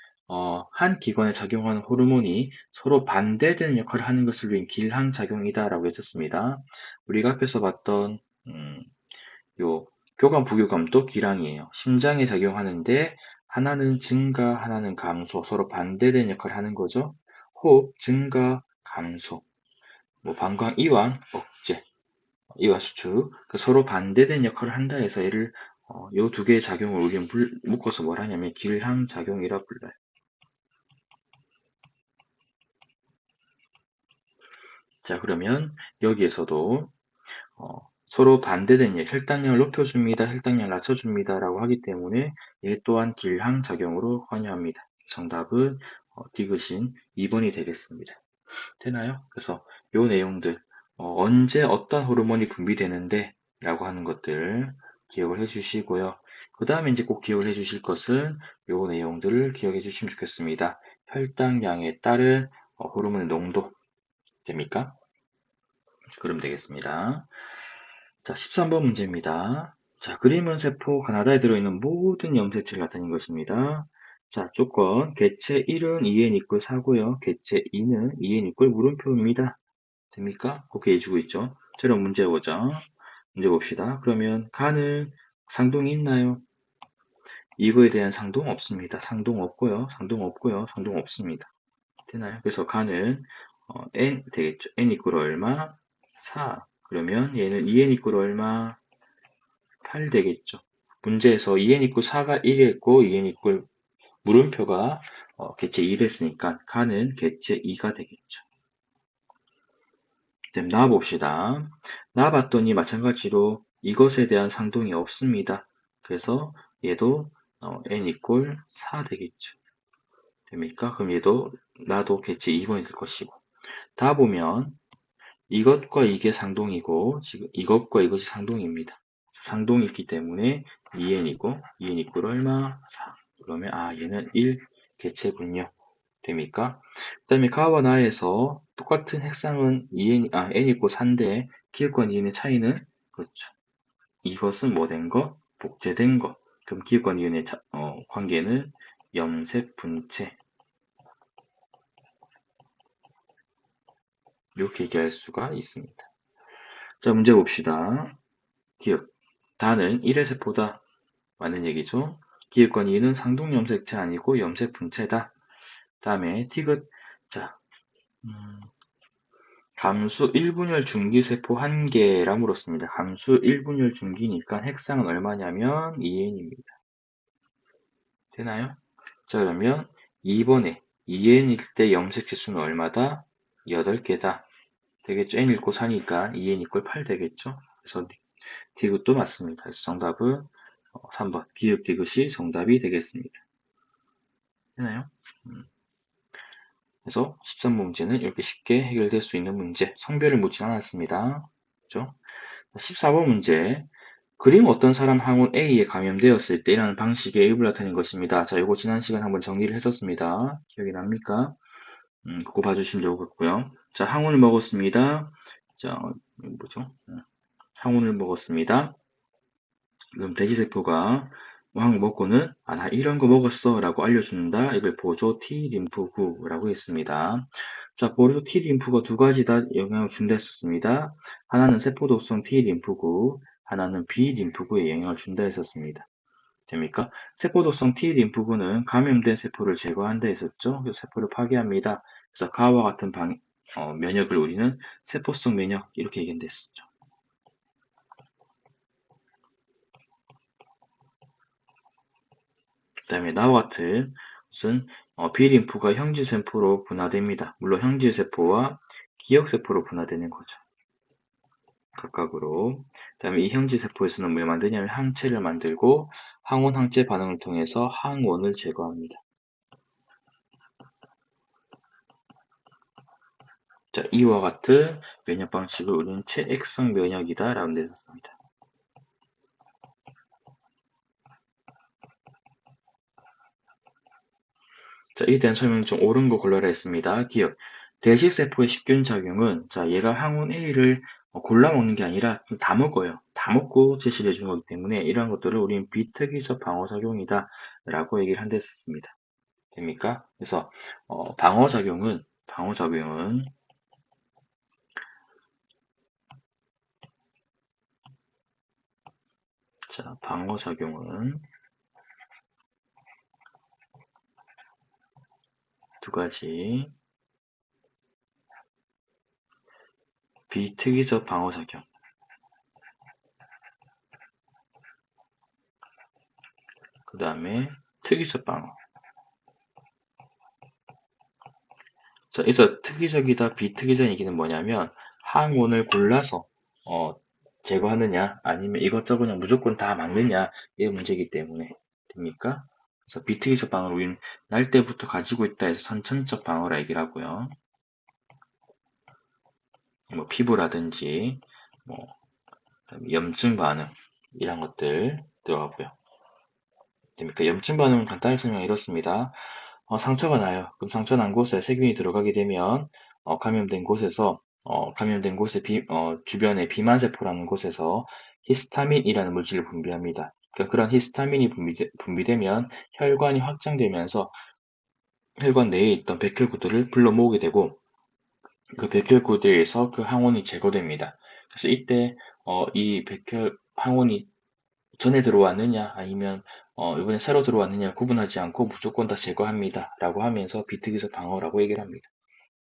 한 기관에 작용하는 호르몬이 서로 반대되는 역할을 하는 것을 위한 기량작용이다 라고 했었습니다. 우리가 앞에서 봤던 요 교감, 부교감도 기량이에요. 심장에 작용하는데 하나는 증가, 하나는 감소, 서로 반대되는 역할을 하는 거죠. 호흡, 증가, 감소, 뭐 방광, 이완, 억제, 이와 수축, 서로 반대된 역할을 한다 해서 얘를 요 두 개의 작용을 우리는 묶어서 뭘 하냐면 길항작용이라 불러요. 자, 그러면 여기에서도 서로 반대된 혈당량을 높여줍니다, 혈당량을 낮춰줍니다 라고 하기 때문에 얘 또한 길항작용으로 관여합니다. 정답은 디귿인 2번이 되겠습니다. 되나요? 그래서 요 내용들 언제 어떤 호르몬이 분비되는데 라고 하는 것들 기억을 해주시고요. 그 다음에 이제 꼭 기억을 해주실 것은 요 내용들을 기억해 주시면 좋겠습니다. 혈당량에 따른 호르몬의 농도 됩니까? 그럼 되겠습니다. 자, 13번 문제입니다. 자, 그림은 세포 가나다에 들어있는 모든 염색체를 나타낸 것입니다. 자, 조건 개체 1은 2n 이퀄 4고요. 개체 2는 2n 이퀄 물음표입니다. 됩니까? 그렇게 해주고 있죠. 자, 그럼 문제 보자. 문제 봅시다. 그러면 간은 상동이 있나요? 이거에 대한 상동 없습니다. 상동 없고요. 상동 없고요. 상동 없습니다. 되나요? 그래서 간은 n 되겠죠. n 이퀄 얼마? 4. 그러면 얘는 2n 이퀄 얼마? 8 되겠죠. 문제에서 2n 이퀄 4가 1이었고 2n 이퀄 물음표가 개체 1했으니까 간은 개체 2가 되겠죠. 나와봅시다. 나와봤더니 마찬가지로 이것에 대한 상동이 없습니다. 그래서 얘도 n 이퀄 4 되겠죠. 됩니까? 그럼 얘도 나도 개체 2번이 될 것이고 다 보면 이것과 이게 상동이고 지금 이것과 이것이 상동입니다. 상동이 있기 때문에 2n이고 2n 이퀄 얼마? 4. 그러면 얘는 1 개체군요. 됩니까? 그 다음에 가와 나에서 똑같은 핵상은 n 이고 4인데 기억과 니은의 차이는 그렇죠. 이것은 뭐 된 거? 복제된 거. 그럼 기억과 니은의 관계는 염색 분체. 이렇게 얘기할 수가 있습니다. 자, 문제 봅시다. 기억. 다는 1의 세포다. 맞는 얘기죠. 기억과 니은은 상동 염색체 아니고 염색 분체다. 다음에 티귿. 자, 감수 1분열 중기세포 1개라 물었습니다. 감수 1분열 중기니까 핵상은 얼마냐면 2n입니다. 되나요? 자, 그러면 2번에 2n일 때 염색체 수는 얼마다? 8개다. 되겠죠? n 읽고 4니까 2n 이퀄 8 되겠죠? 그래서 디귿도 맞습니다. 그래서 정답은 3번 기역 디귿이 정답이 되겠습니다. 되나요? 그래서 13번 문제는 이렇게 쉽게 해결될 수 있는 문제, 성별을 묻지 않았습니다. 그죠? 14번 문제, 그림 어떤 사람 항원 A에 감염되었을 때라는 방식의 일부를 나타낸 것입니다. 자, 이거 지난 시간 한번 정리를 했었습니다. 기억이 납니까? 그거 봐주시면 좋을 것 같고요. 자, 항원을 먹었습니다. 자, 뭐죠? 항원을 먹었습니다. 그럼 돼지세포가 왕 먹고는 나 이런 거 먹었어 라고 알려준다. 이걸 보조 T림프구라고 했습니다. 자, 보조 T림프가 두 가지 다 영향을 준다 했었습니다. 하나는 세포독성 T림프구, 하나는 B림프구에 영향을 준다 했었습니다. 됩니까? 세포독성 T림프구는 감염된 세포를 제거한다 했었죠. 그래서 세포를 파괴합니다. 그래서 가와 같은 면역을 우리는 세포성 면역 이렇게 얘기했었죠. 그 다음에 나와 같은 것은 B림프가 형질세포로 분화됩니다. 물론 형질세포와 기억세포로 분화되는 거죠. 각각으로. 그 다음에 이 형질세포에서는 뭘 만드냐면 항체를 만들고 항원 항체 반응을 통해서 항원을 제거합니다. 자, 이와 같은 면역 방식을 우리는 체액성 면역이다 라는 데 썼습니다. 자, 이에 대한 설명 좀 옳은 거 골라라 했습니다. 기억. 대식세포의 식균 작용은, 자, 얘가 항원 A를 골라 먹는 게 아니라 다 먹어요. 다 먹고 제시를 해준 거기 때문에 이러한 것들을 우리는 비특이적 방어작용이다 라고 얘기를 한 데 썼습니다. 됩니까? 그래서, 방어작용은, 자, 방어작용은 두 가지. 비특이적 방어작용. 그 다음에 특이적 방어. 자, 여기서 특이적이다, 비특이적 얘기는 뭐냐면 항원을 골라서 제거하느냐, 아니면 이것저것 그냥 무조건 다 막느냐, 이게 문제이기 때문에 됩니까? 그래서 비특이적 방어를 우리는 날 때부터 가지고 있다 해서 선천적 방어라 얘기를 하고요. 뭐 피부라든지 뭐 염증 반응 이런 것들 들어가고요. 됩니까? 염증 반응은 간단히 설명 이렇습니다. 상처가 나요. 그럼 상처 난 곳에 세균이 들어가게 되면 감염된 곳의 주변의 비만세포라는 곳에서 히스타민이라는 물질을 분비합니다. 그러니까 그런 히스타민이 분비되면 혈관이 확장되면서 혈관 내에 있던 백혈구들을 불러 모으게 되고 그 백혈구들에서 그 항원이 제거됩니다. 그래서 이때 이 백혈 항원이 전에 들어왔느냐 아니면 이번에 새로 들어왔느냐 구분하지 않고 무조건 다 제거합니다. 라고 하면서 비특이적 방어라고 얘기를 합니다.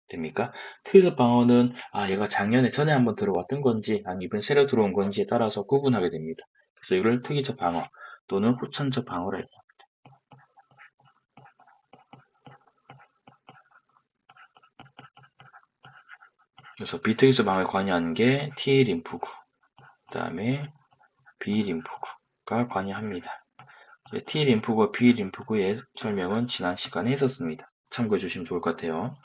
됩니까? 특이적 방어는 얘가 작년에 전에 한번 들어왔던 건지 아니면 이번에 새로 들어온 건지에 따라서 구분하게 됩니다. 그래서 이걸 특이적 방어 또는 후천적 방어라 해요. 그래서 비특이적 방어에 관여하는 게 T림프구, 그 다음에 B림프구가 관여합니다. T림프구와 B림프구의 설명은 지난 시간에 했었습니다. 참고해 주시면 좋을 것 같아요.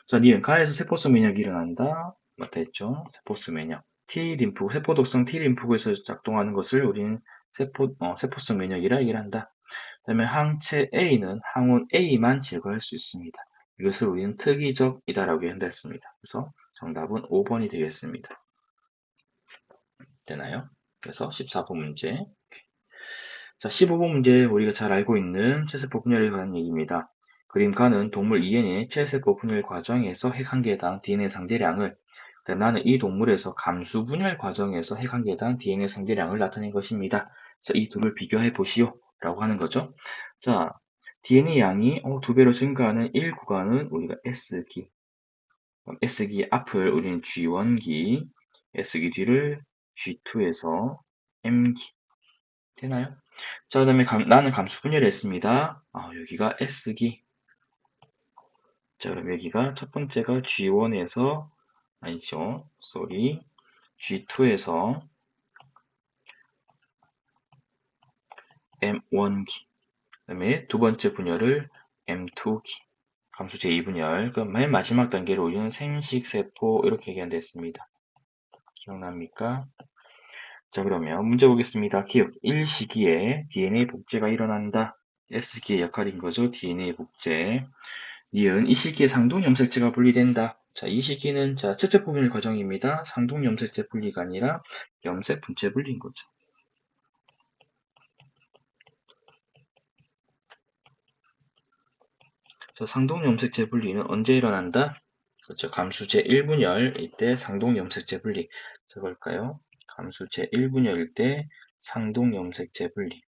자, 니은 가에서 세포성 면역이 일어난다. 맞다 했죠? 세포성 면역. T림프, 세포독성 T림프구에서 작동하는 것을 우리는 세포성 면역이라 얘기를 한다. 그다음에 항체 A는 항원 A만 제거할 수 있습니다. 이것을 우리는 특이적이다라고 한다 했습니다. 그래서 정답은 5번이 되겠습니다. 되나요? 그래서 14번 문제. 자, 15번 문제 우리가 잘 알고 있는 체세포 분열에 관한 얘기입니다. 그림 가는 동물 EN의 체세포 분열 과정에서 핵 한 개당 DNA 상대량을 나는 이 동물에서 감수 분열 과정에서 핵 한 개당 DNA 상대량을 나타낸 것입니다. 그래서 이 둘을 비교해 보시오 라고 하는 거죠. 자, DNA 양이 2배로 증가하는 1 구간은 우리가 S기, S기 앞을 우리는 G1기, S기 뒤를 G2에서 M기 되나요? 자, 그 다음에 나는 감수 분열을 했습니다. 여기가 S기. 자, 그럼 여기가 첫 번째가 G1에서, 아니죠. 쏘리. G2에서 M1기. 그 다음에 두 번째 분열을 M2기. 감수 제2분열. 그럼 맨 마지막 단계로 우리는 생식세포, 이렇게 얘기한다 했습니다. 기억납니까? 자, 그러면 문제 보겠습니다. 기억 1시기에 DNA 복제가 일어난다. S기의 역할인 거죠. DNA 복제. 니은 이 시기에 상동 염색체가 분리된다. 자, 이 시기는 자, 첫째 부분의 과정입니다. 상동 염색체 분리가 아니라 염색 분체 분리인 거죠. 자, 상동 염색체 분리는 언제 일어난다? 그렇죠. 감수 제1분열 이때 상동 염색체 분리. 적을까요? 감수 제1분열일 때 상동 염색체 분리.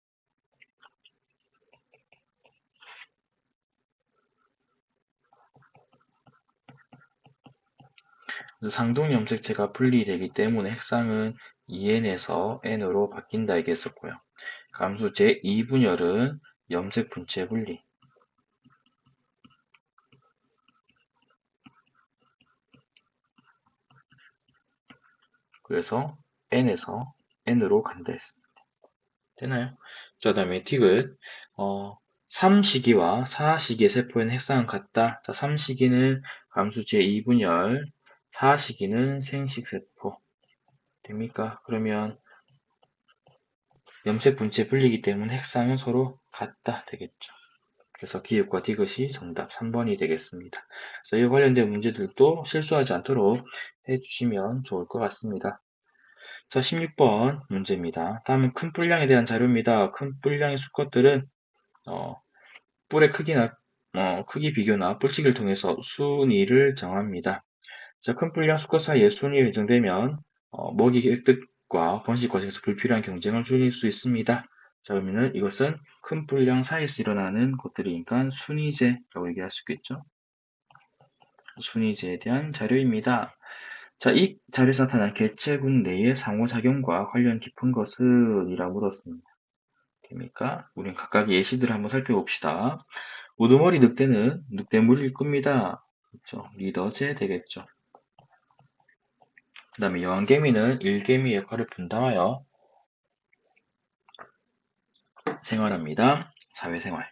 그래서 상동 염색체가 분리되기 때문에 핵상은 2n에서 n으로 바뀐다 얘기했었고요. 감수 제2분열은 염색 분체 분리. 그래서 n에서 n으로 간다 했습니다. 되나요? 자, 그다음에 디귿 3시기와 4시기의 세포에는 핵상은 같다. 자, 3시기는 감수 제2분열, 4시기는 생식세포. 됩니까? 그러면 염색 분체 분리이기 때문에 핵상은 서로 같다 되겠죠. 그래서 기읍과 디귿이 정답 3번이 되겠습니다. 그래서 이 관련된 문제들도 실수하지 않도록 해주시면 좋을 것 같습니다. 자, 16번 문제입니다. 다음은 큰 뿔량에 대한 자료입니다. 큰 뿔량의 수컷들은 뿔의 크기나 크기 비교나 뿔치기를 통해서 순위를 정합니다. 자, 큰 뿔량 수컷 사이에 순위가 일정되면 먹이 획득과 번식 과정에서 불필요한 경쟁을 줄일 수 있습니다. 자, 그러면은 이것은 큰 뿔량 사이에서 일어나는 것들이니까 순위제라고 얘기할 수 있겠죠. 순위제에 대한 자료입니다. 자, 이 자료에서 나타난 개체군 내의 상호작용과 관련 깊은 것은? 이라고 물었습니다. 됩니까? 우린 각각 예시들을 한번 살펴봅시다. 우두머리 늑대는 늑대무리일 겁니다. 그렇죠? 리더제 되겠죠. 그 다음에 여왕개미는 일개미 역할을 분담하여 생활합니다. 사회생활.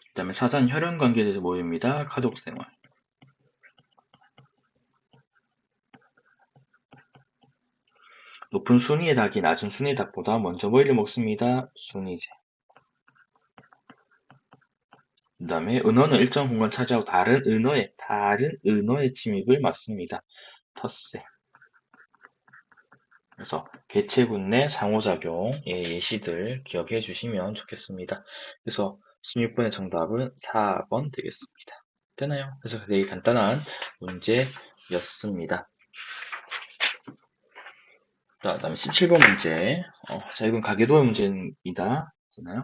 그 다음에 사전 혈연관계에 대해서 모입니다. 가족생활. 높은 순위의 닭이 낮은 순위의 닭보다 먼저 모이를 먹습니다. 순위제. 그 다음에 은어는 일정 공간 차지하고 다른 은어의 침입을 막습니다. 텃세. 그래서 개체군 내 상호작용의 예시들 기억해 주시면 좋겠습니다. 그래서 16번의 정답은 4번 되겠습니다. 되나요? 그래서 되게 간단한 문제였습니다. 자, 그다음에 17번 문제. 자, 이건 가계도의 문제입니다. 되나요?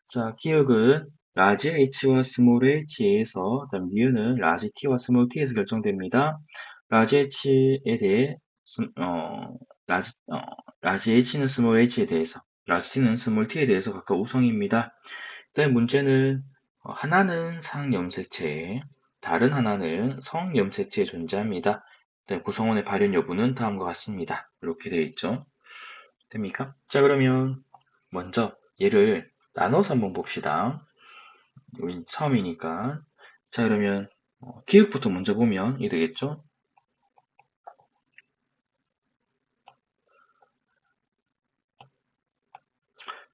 자, 기억은 라지 H와 스몰 h에서, 그다음 니은은 라지 T와 스몰 t에서 결정됩니다. 라지 H에 대해, 라지, 라지 H는 스몰 h에 대해서, 라지 T는 스몰 t에 대해서 각각 우성입니다. 그다음 문제는 하나는 상염색체에, 다른 하나는 성염색체에 존재합니다. 구성원의 발현 여부는 다음과 같습니다. 이렇게 되어 있죠. 됩니까? 자, 그러면 먼저 얘를 나눠서 한번 봅시다. 여기 처음이니까. 자, 그러면 기억부터 먼저 보면 이 되겠죠?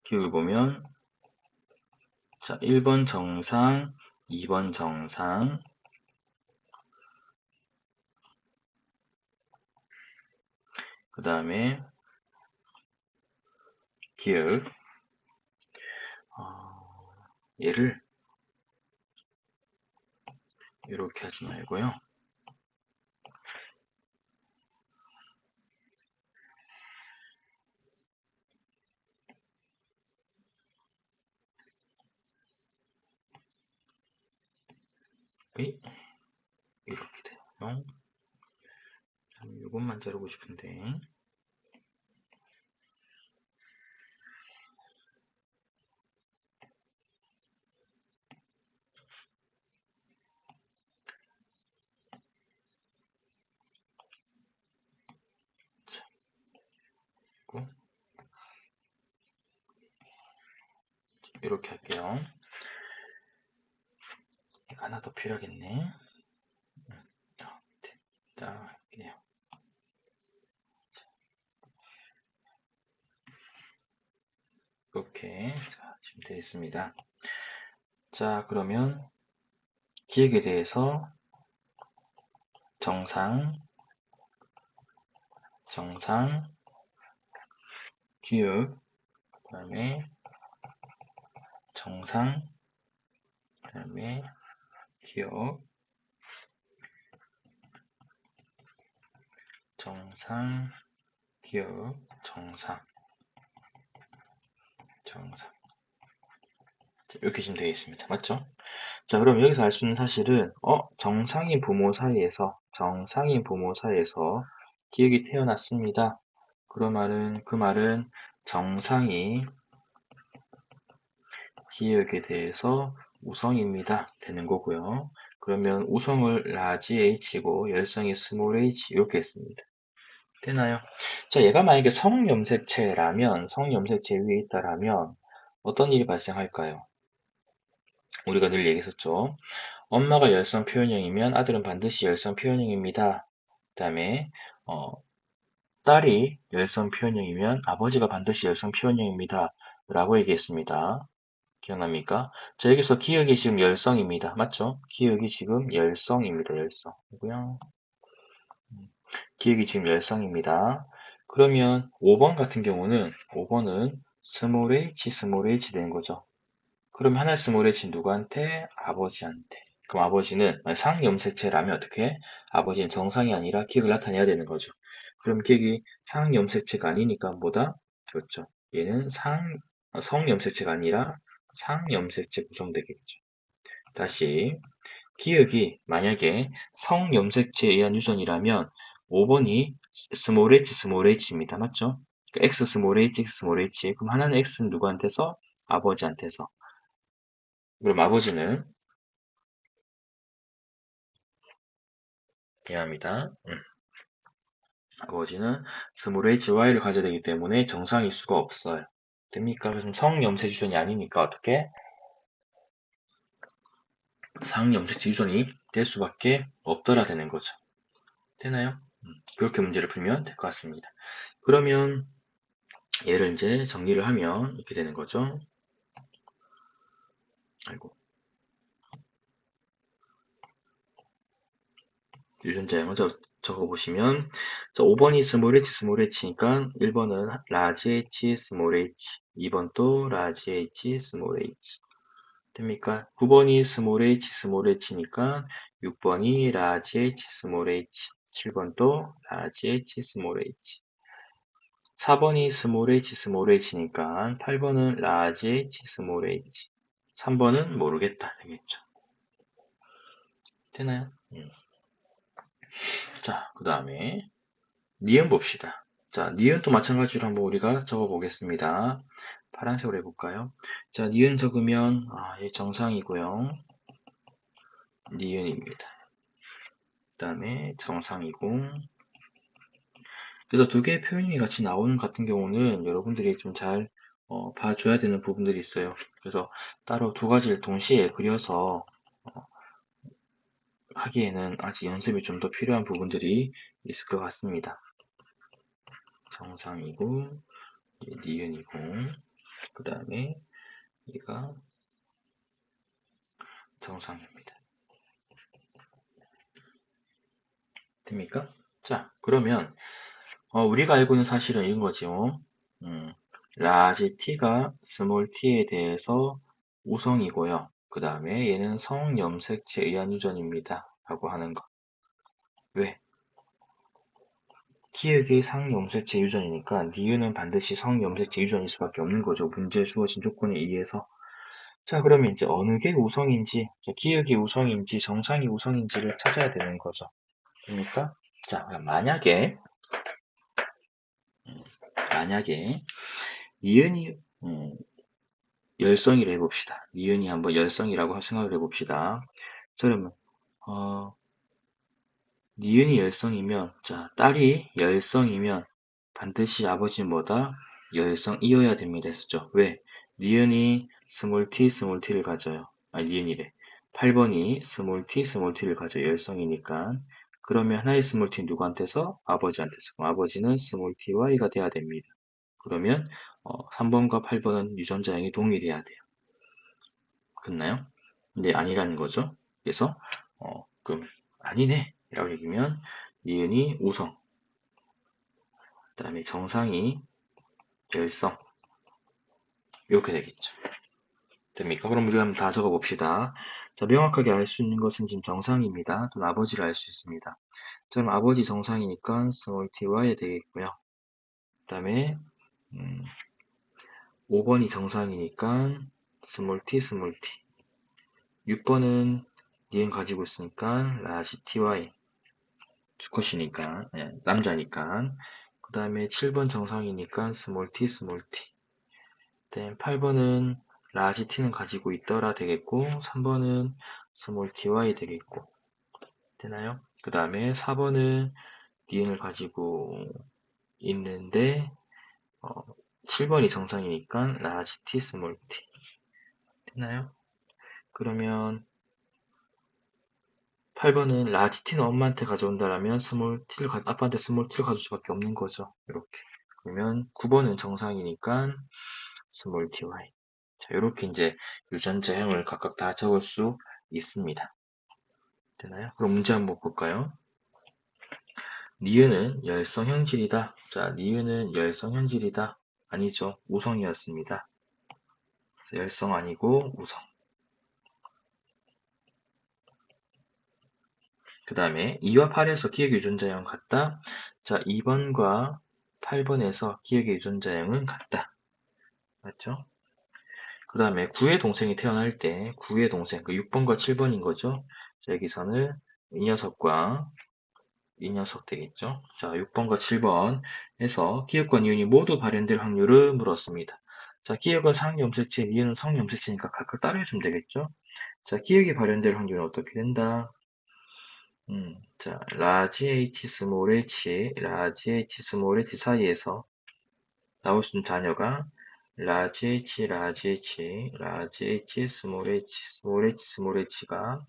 기억을 보면 자, 1번 정상, 2번 정상, 그 다음에 기억. 얘를 이렇게 하지 말고요. 이렇게 돼요. 이것만 자르고 싶은데. 자, 이렇게 할게요. 하나 더 필요하겠네. 딱 할게요. 이렇게 자, 지금 되어 있습니다. 자, 그러면 기억에 대해서 정상, 기억, 그 다음에 정상, 그 다음에 기억, 정상, 기억, 정상. 이렇게 지금 되어 있습니다. 맞죠? 자, 그럼 여기서 알 수 있는 사실은, 정상인 부모 사이에서 기억이 태어났습니다. 그 말은 정상이 기억에 대해서 우성입니다. 되는 거고요. 그러면 우성을 라지 h고 열성이 스몰 h 이렇게 했습니다. 되나요? 자, 얘가 만약에 성염색체 위에 있다라면 어떤 일이 발생할까요? 우리가 늘 얘기했었죠. 엄마가 열성 표현형이면 아들은 반드시 열성 표현형입니다. 그 다음에 딸이 열성 표현형이면 아버지가 반드시 열성 표현형입니다. 라고 얘기했습니다. 기억납니까? 자, 여기서 기억이 지금 열성입니다. 맞죠? 기억이 지금 열성입니다. 열성이고요. 기억이 지금 열성입니다. 그러면 5번 같은 경우는 5번은 스몰 h 되는 거죠. 그럼 하나 스몰 h 누구한테? 아버지한테. 그럼 아버지는 상염색체라면 어떻게? 아버지는 정상이 아니라 기억을 나타내야 되는 거죠. 그럼 기억이 상염색체가 아니니까 뭐다? 그렇죠. 얘는 성염색체가 아니라 상염색체 구성되겠죠. 다시 기억이 만약에 성염색체에 의한 유전이라면 5번이 스몰 h입니다. 맞죠? 그러니까 x 스몰 h. 그럼 하나는 x는 누구한테서? 아버지한테서. 그럼 아버지는 미안합니다. 아버지는 스몰 hy를 가져야 되기 때문에 정상일 수가 없어요. 됩니까? 그래서 성염색 유전이 아니니까 어떻게? 상염색 유전이 될 수밖에 없더라 되는 거죠. 되나요? 그렇게 문제를 풀면 될 것 같습니다. 그러면 얘를 이제 정리를 하면 이렇게 되는 거죠. 아이고. 유전자형을 적어보시면, 자, 5번이 스몰 h니까 1번은 라지 h, 스몰 h, 2번 또 라지 h, 스몰 h. 됩니까? 9번이 스몰 h니까 6번이 라지 h, 스몰 h, 7번 또 라지 h, 스몰 h. 4번이 스몰 h니까 8번은 라지 h, 스몰 h. 3번은 모르겠다. 되겠죠. 되나요? 자, 그 다음에 니은 봅시다. 자, 니은도 마찬가지로 한번 우리가 적어 보겠습니다. 파란색으로 해볼까요? 자, 니은 적으면 얘 정상이고요. 니은입니다. 그 다음에 정상이고. 그래서 두 개의 표현이 같이 나오는 같은 경우는 여러분들이 좀 잘 봐줘야 되는 부분들이 있어요. 그래서 따로 두 가지를 동시에 그려서 하기에는 아직 연습이 좀 더 필요한 부분들이 있을 것 같습니다. 정상이고, 니은이고, 그 다음에 얘가 정상입니다. 됩니까? 자, 그러면 우리가 알고 있는 사실은 이런 거죠. 라지 t가 스몰 t에 대해서 우성이고요. 그 다음에 얘는 성염색체에 의한 유전입니다. 라고 하는 거. 왜? 기억이 상염색체 유전이니까 니은은 반드시 성염색체 유전일 수밖에 없는 거죠. 문제에 주어진 조건에 의해서. 자, 그러면 이제 어느 게 우성인지, 기억이 우성인지, 정상이 우성인지를 찾아야 되는 거죠. 됩니까? 자, 만약에 니은이 열성이라 해봅시다. 니은이 한번 열성이라고 생각을 해봅시다. 자, 그러면 니은이 열성이면, 자, 딸이 열성이면 반드시 아버지는 뭐다? 열성이어야 됩니다. 했었죠. 왜? 니은이 스몰 t를 가져요. 니은이래. 8번이 스몰 t를 가져요. 열성이니까. 그러면 하나의 스몰 t 누구한테서? 아버지한테서. 그럼 아버지는 스몰 ty가 돼야 됩니다. 그러면 3번과 8번은 유전자형이 동일해야 돼요. 됐나요? 근데 아니라는 거죠. 그래서 그럼 아니네 라고 얘기하면 니은이 우성, 그 다음에 정상이 열성 이렇게 되겠죠. 됩니까? 그럼 우리가 한번 다 적어봅시다. 자, 명확하게 알 수 있는 것은 지금 정상입니다. 또는 아버지를 알 수 있습니다. 자, 그럼 아버지 정상이니까 small ty에 되겠고요. 그 다음에 5번이 정상이니까 small t, small t. 6번은 니은 가지고 있으니까 large ty. 수컷이니까, 남자니까. 그 다음에 7번 정상이니까 small t, small t. 8번은 large t는 가지고 있더라 되겠고, 3번은 small ty 되겠고, 되나요? 그 다음에 4번은 니은을 가지고 있는데, 7번이 정상이니까 large t, small t. 되나요? 그러면 8번은 large t는 엄마한테 가져온다라면 아빠한테 small t를 가져올 수밖에 없는 거죠. 이렇게. 그러면 9번은 정상이니까 small ty. 자, 이렇게 이제 유전자형을 각각 다 적을 수 있습니다. 되나요? 그럼 문제 한번 볼까요? 니은은 열성형질이다. 자, 니은은 열성형질이다. 아니죠. 우성이었습니다. 열성 아니고 우성. 그 다음에 2와 8에서 기억의 유전자형 같다. 자, 2번과 8번에서 기억의 유전자형은 같다. 맞죠? 그 다음에 9의 동생이 태어날 때 9의 동생, 그 6번과 7번인 거죠. 자, 여기서는 이 녀석과 이 녀석 되겠죠. 자, 6번과 7번에서 기억과 니은이 모두 발현될 확률을 물었습니다. 자, 기억은 상염색체, 니은은 성염색체니까 각각 따라해주면 되겠죠. 자, 기억이 발현될 확률은 어떻게 된다? 자, 라지 h, 스몰 h, 라지 h, 스몰 h 사이에서 나올 수 있는 자녀가 라지 h, 라지 h, 라지 h, 스몰 h, 스몰 h, 스몰 h가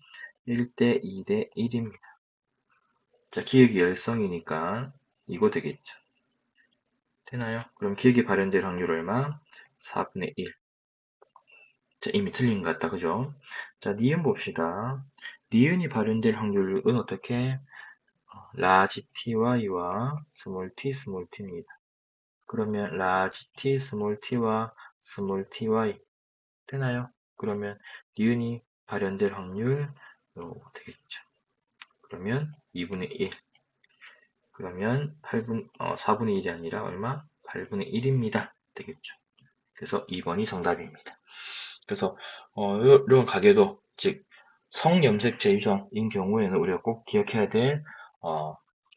1대 2대 1입니다. 자, 기억이 열성이니까 이거 되겠죠. 되나요? 그럼 기억이 발현될 확률 얼마? 4분의 1. 자, 이미 틀린 것 같다. 그죠? 자, 니은 봅시다. 니은이 발현될 확률은 어떻게? 라지 ty와 스몰 t, 스몰 t입니다. 그러면 라지 t, 스몰 t와 스몰 ty 되나요? 그러면 니은이 발현될 확률 되겠죠. 그러면 2분의 1. 그러면 4분의 1이 아니라 얼마? 8분의 1입니다. 되겠죠. 그래서 2번이 정답입니다. 그래서 이런 가계도 즉 성염색체 유전인 경우에는 우리가 꼭 기억해야 될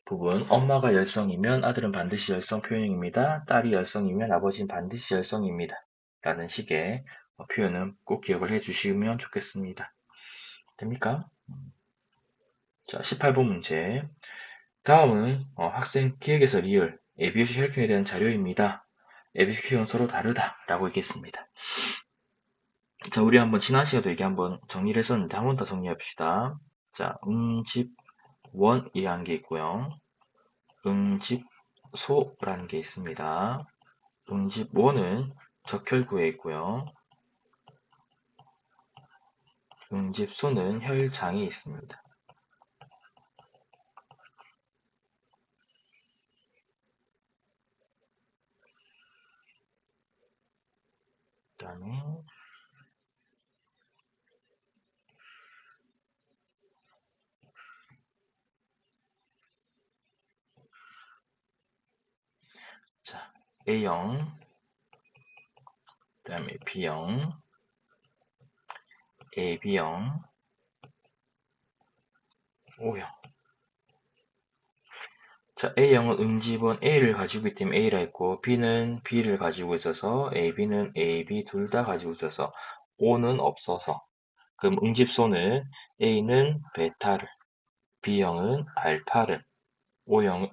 부분, 엄마가 열성이면 아들은 반드시 열성 표현입니다. 딸이 열성이면 아버지는 반드시 열성입니다. 라는 식의 표현은 꼭 기억을 해주시면 좋겠습니다. 됩니까? 자, 18번 문제. 다음은 학생 기획에서 리을, ABOC 혈통에 대한 자료입니다. ABOC 혈통은 서로 다르다 라고 얘기했습니다. 자, 우리 한번 지난 시간에도 이게 한번 정리를 했었는데 한 번 더 정리합시다. 자, 응집원이라는 게 있고요. 응집소라는 게 있습니다. 응집원은 적혈구에 있고요. 응집소는 혈장에 있습니다. 그 다음에 자, A형, 그 다음에 B형, AB형, O형. 자, A형은 응집원 A를 가지고 있기 때문에 A라 했고, B는 B를 가지고 있어서, AB는 AB 둘 다 가지고 있어서, O는 없어서, 그럼 응집소는 A는 베타를, B형은 알파를,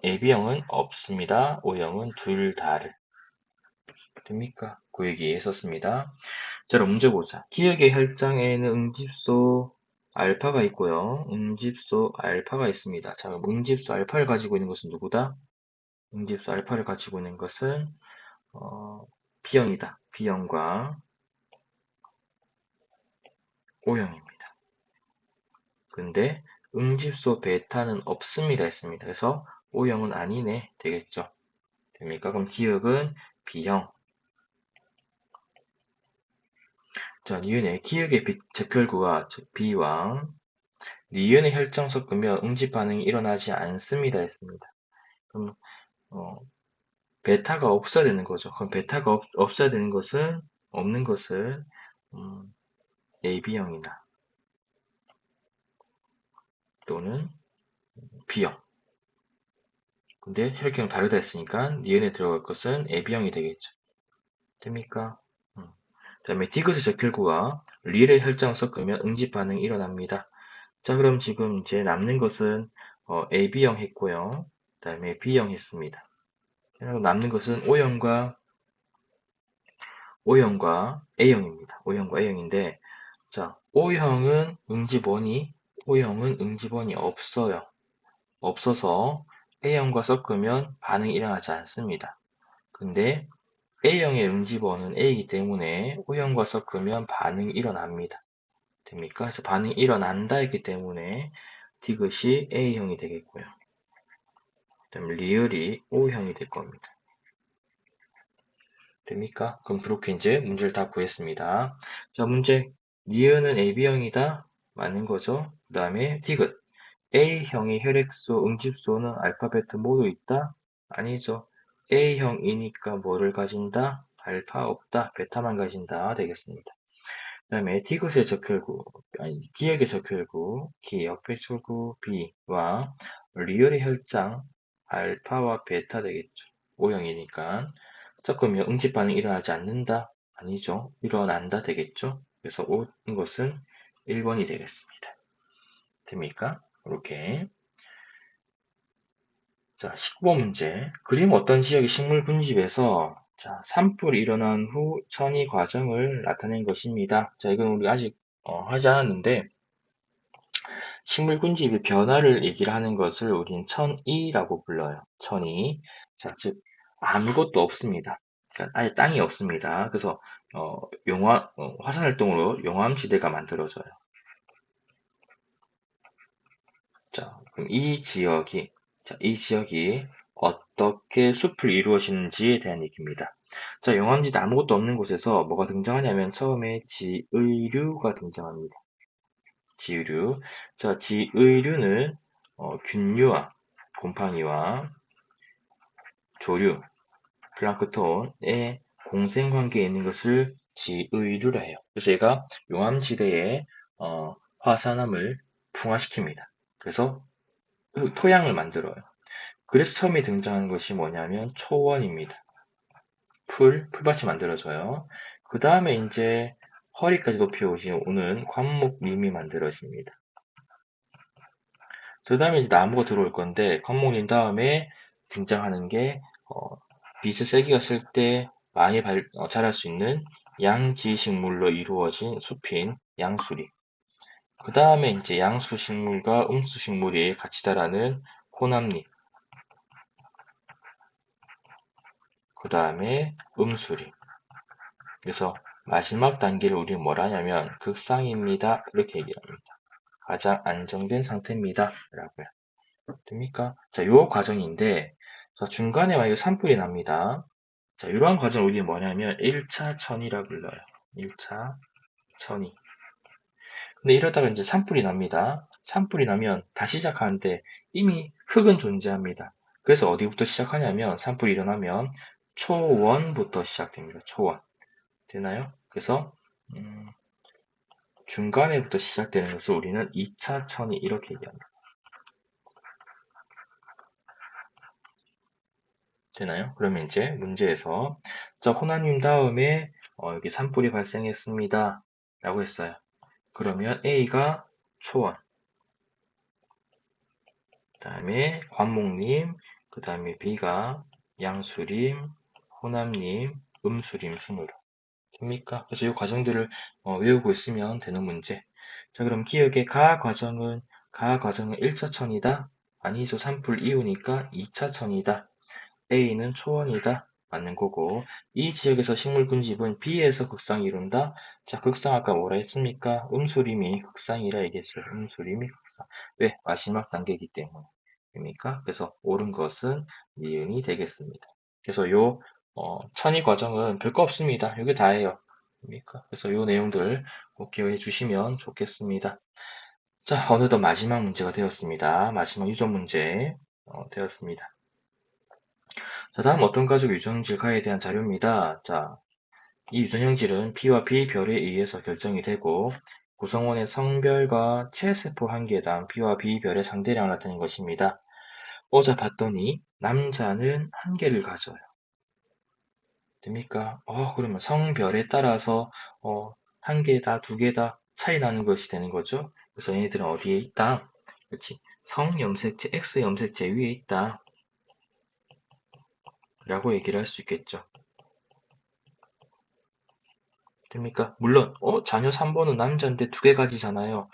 AB형은 없습니다. O형은 둘 다를. 됩니까? 그 얘기 했었습니다. 자, 그럼 문제 보자. 기억의 혈장에는 응집소 알파가 있고요. 응집소 알파가 있습니다. 자, 그럼 응집소 알파를 가지고 있는 것은 누구다? 응집소 알파를 가지고 있는 것은 B형이다. B형과 O형입니다. 근데 응집소 베타는 없습니다 했습니다. 그래서 O형은 아니네 되겠죠. 됩니까? 그럼 기억은 B형. 자, 니은의 기억의 적혈구가 B와 니은의 혈장 섞으면 응집 반응이 일어나지 않습니다 했습니다. 그럼 어, 베타가 없어야 되는 거죠. 그럼 베타가 없어야 되는 것은 없는 것은 AB형이나 또는 B형. 근데 혈경 다르다 했으니까 니은에 들어갈 것은 AB형이 되겠죠. 됩니까? 그다음에 디귿의 적혈구와 리의 혈장을 섞으면 응집 반응이 일어납니다. 자, 그럼 지금 이제 남는 것은 AB형 했고요. 그다음에 B형 했습니다. 그리고 남는 것은 O형과 A형입니다. O형과 A형인데, 자, O형은 응집원이 없어요. 없어서 A형과 섞으면 반응이 일어나지 않습니다. 근데 A형의 응집원은 A이기 때문에 O형과 섞으면 반응이 일어납니다. 됩니까? 그래서 반응이 일어난다 했기 때문에 디귿이 A형이 되겠고요. 그다음에 리을이 O형이 될 겁니다. 됩니까? 그럼 그렇게 이제 문제를 다 구했습니다. 자, 문제. 니은은 AB형이다. 맞는 거죠. 그 다음에 디귿. A형의 혈액소, 응집소는 알파, 베타 모두 있다? 아니죠. A형이니까 뭐를 가진다? 알파 없다. 베타만 가진다. 되겠습니다. 그 다음에 디귿의 적혈구, 아니, 기역의 적혈구, 기역배출구 B와 리을의 혈장, 알파와 베타 되겠죠. O형이니까. 섞으면 응집 반응이 일어나지 않는다? 아니죠. 일어난다 되겠죠. 그래서 이것은 1번이 되겠습니다. 됩니까? 이렇게. 자, 19번 문제. 그림 어떤 지역의 식물 분집에서 자, 산불이 일어난 후 천이 과정을 나타낸 것입니다. 자, 이건 우리 아직 하지 않았는데 식물 분집의 변화를 얘기를 하는 것을 우리는 천이라고 불러요. 천이. 자, 즉 아무것도 없습니다. 그러니까 아예 땅이 없습니다. 그래서 화산 활동으로 용암지대가 만들어져요. 자, 그럼 이 지역이 어떻게 숲을 이루어지는지에 대한 얘기입니다. 자, 용암지대 아무것도 없는 곳에서 뭐가 등장하냐면 처음에 지의류가 등장합니다. 지의류. 자, 지의류는 균류와 곰팡이와 조류, 플랑크톤의 공생관계에 있는 것을 지의류라 해요. 그래서 얘가 용암지대에 화산암을 풍화시킵니다. 그래서 토양을 만들어요. 그래서 처음에 등장한 것이 뭐냐면 초원입니다. 풀밭이 만들어져요. 그 다음에 이제 허리까지 높이 오는 관목림이 만들어집니다. 그 다음에 이제 나무가 들어올 건데 관목림 다음에 등장하는 게 빛을 세기가 쓸 때 많이 자랄 수 있는 양지식물로 이루어진 숲인 양수리. 그 다음에 이제 양수식물과 음수식물이 같이 자라는 호남리. 그 다음에 음수리. 그래서 마지막 단계를 우리는 뭐라 하냐면 극상입니다. 이렇게 얘기합니다. 가장 안정된 상태입니다. 라고요. 됩니까? 자, 요 과정인데, 자, 중간에 만약에 산불이 납니다. 자, 이러한 과정을 우리는 뭐냐면 1차 천이라고 불러요. 1차 천이. 근데 이러다가 이제 산불이 납니다. 산불이 나면 다시 시작하는데 이미 흙은 존재합니다. 그래서 어디부터 시작하냐면 산불이 일어나면 초원부터 시작됩니다. 초원. 되나요? 그래서 중간에부터 시작되는 것을 우리는 2차 천이 이렇게 얘기합니다. 되나요? 그러면 이제 문제에서 자, 호나님 다음에 여기 산불이 발생했습니다. 라고 했어요. 그러면 A가 초원, 그 다음에 관목림, 그 다음에 B가 양수림, 호남림, 음수림 순으로 됩니까? 그래서 이 과정들을 외우고 있으면 되는 문제. 자, 그럼 기억의 가 과정은 1차천이다? 아니죠. 3풀 이유니까 2차천이다. A는 초원이다. 맞는 거고, 이 지역에서 식물 군집은 B에서 극상을 이룬다. 자, 극상 아까 뭐라 했습니까? 음수림이 극상이라 얘기했어요. 음수림이 극상. 왜? 마지막 단계이기 때문에. 입니까? 그래서 옳은 것은 니은이 되겠습니다. 그래서 천이 과정은 별거 없습니다. 이게 다예요. 입니까? 그래서 요 내용들 꼭 기억해 주시면 좋겠습니다. 자, 어느덧 마지막 문제가 되었습니다. 마지막 유전 문제 되었습니다. 자, 다음 어떤 가족 유전질가에 대한 자료입니다. 자, 이 유전형질은 P와 B별에 의해서 결정이 되고 구성원의 성별과 체세포 한 개당 P와 B별의 상대량을 나타낸 것입니다. 자, 봤더니 남자는 한 개를 가져요. 됩니까? 그러면 성별에 따라서 한 개다, 두 개다 차이 나는 것이 되는 거죠. 그래서 얘네들은 어디에 있다? 그렇지. 성염색체, X염색체 위에 있다. 라고 얘기를 할 수 있겠죠. 됩니까? 물론 자녀 3번은 남자인데 두 개 가지잖아요.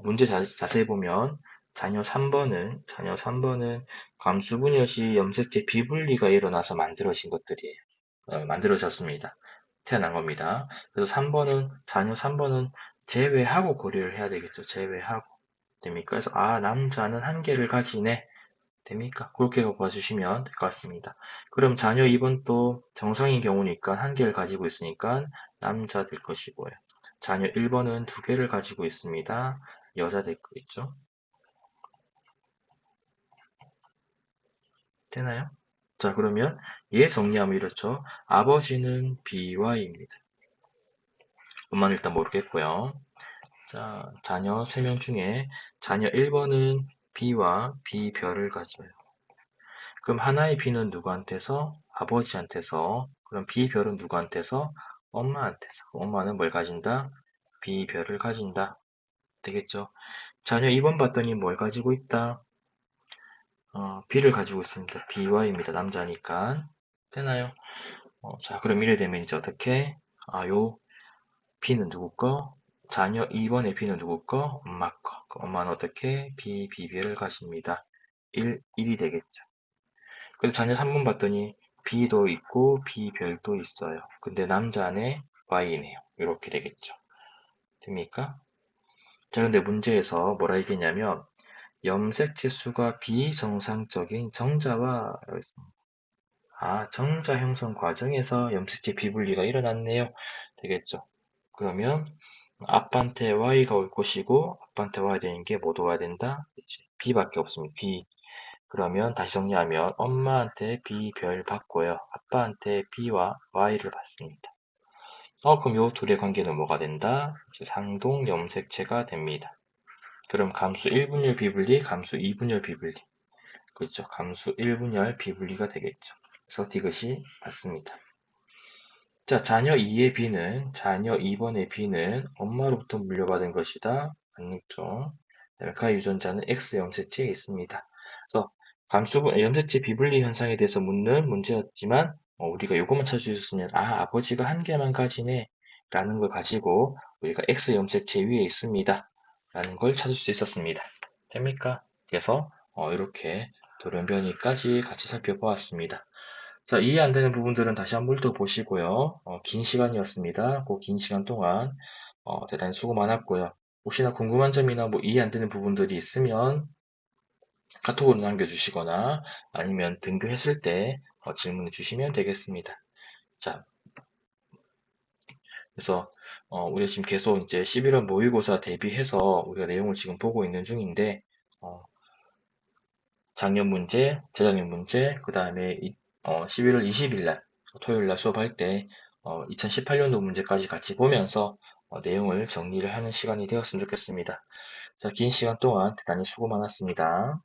문제 자세히 보면 자녀 3번은 감수분열 시 염색체 비분리가 일어나서 만들어진 것들이에요. 만들어졌습니다. 태어난 겁니다. 그래서 자녀 3번은 제외하고 고려를 해야 되겠죠. 제외하고. 됩니까? 그래서 남자는 한 개를 가지네. 됩니까? 그렇게 봐주시면 될 것 같습니다. 그럼 자녀 2번 또 정상인 경우니까 한 개를 가지고 있으니까 남자 될 것이고요. 자녀 1번은 두 개를 가지고 있습니다. 여자 될 거겠죠? 되나요? 자, 그러면 얘 정리하면 이렇죠. 아버지는 BY입니다. 엄마는 일단 모르겠고요. 자, 자녀 3명 중에 자녀 1번은 B와 B별을 가져요. 그럼 하나의 B는 누구한테서? 아버지한테서. 그럼 B별은 누구한테서? 엄마한테서. 엄마는 뭘 가진다? B별을 가진다. 되겠죠? 자녀 2번 봤더니 뭘 가지고 있다? B를 가지고 있습니다. BY입니다. 남자니까. 되나요? 자, 그럼 이래 되면 이제 어떻게? 요 B는 누구 거? 자녀 2번의 B는 누구 거? 엄마 거. 그럼 엄마는 어떻게? B별을 가집니다. 1이 되겠죠. 근데 자녀 3번 봤더니 B도 있고 B별도 있어요. 근데 남자 안에 Y네요. 이렇게 되겠죠. 됩니까? 자, 근데 문제에서 뭐라 얘기했냐면 염색체 수가 비정상적인 정자와 정자 형성 과정에서 염색체 비분리가 일어났네요. 되겠죠. 그러면 아빠한테 Y가 올 것이고 아빠한테 와야 되는 게 뭐도 와야 된다? 그치? B밖에 없습니다. B. 그러면 다시 정리하면 엄마한테 B별 받고요. 아빠한테 B와 Y를 받습니다. 그럼 요 둘의 관계는 뭐가 된다? 상동 염색체가 됩니다. 그럼 감수 1분열 비분리, 감수 2분열 비분리. 그렇죠. 감수 1분열 비분리가 되겠죠. 그래서 디귿이 맞습니다. 자, 자녀 2번의 B는 엄마로부터 물려받은 것이다. 맞죠? 가 유전자는 X 염색체에 있습니다. 그래서 염색체 비분리 현상에 대해서 묻는 문제였지만 우리가 이것만 찾을 수 있었으면 아버지가 한 개만 가지네 라는 걸 가지고 우리가 X 염색체 위에 있습니다 라는 걸 찾을 수 있었습니다. 됩니까? 그래서 이렇게 돌연변이까지 같이 살펴보았습니다. 자, 이해 안 되는 부분들은 다시 한 번 더 보시고요. 긴 시간이었습니다. 그 긴 시간 동안 대단히 수고 많았고요. 혹시나 궁금한 점이나 뭐 이해 안 되는 부분들이 있으면 카톡으로 남겨주시거나 아니면 등교했을 때 질문해 주시면 되겠습니다. 자, 그래서 우리가 지금 계속 이제 11월 모의고사 대비해서 우리가 내용을 지금 보고 있는 중인데 작년 문제, 재작년 문제, 그 다음에 11월 20일 날 토요일 날 수업할 때 2018년도 문제까지 같이 보면서 내용을 정리를 하는 시간이 되었으면 좋겠습니다. 자, 긴 시간 동안 대단히 수고 많았습니다.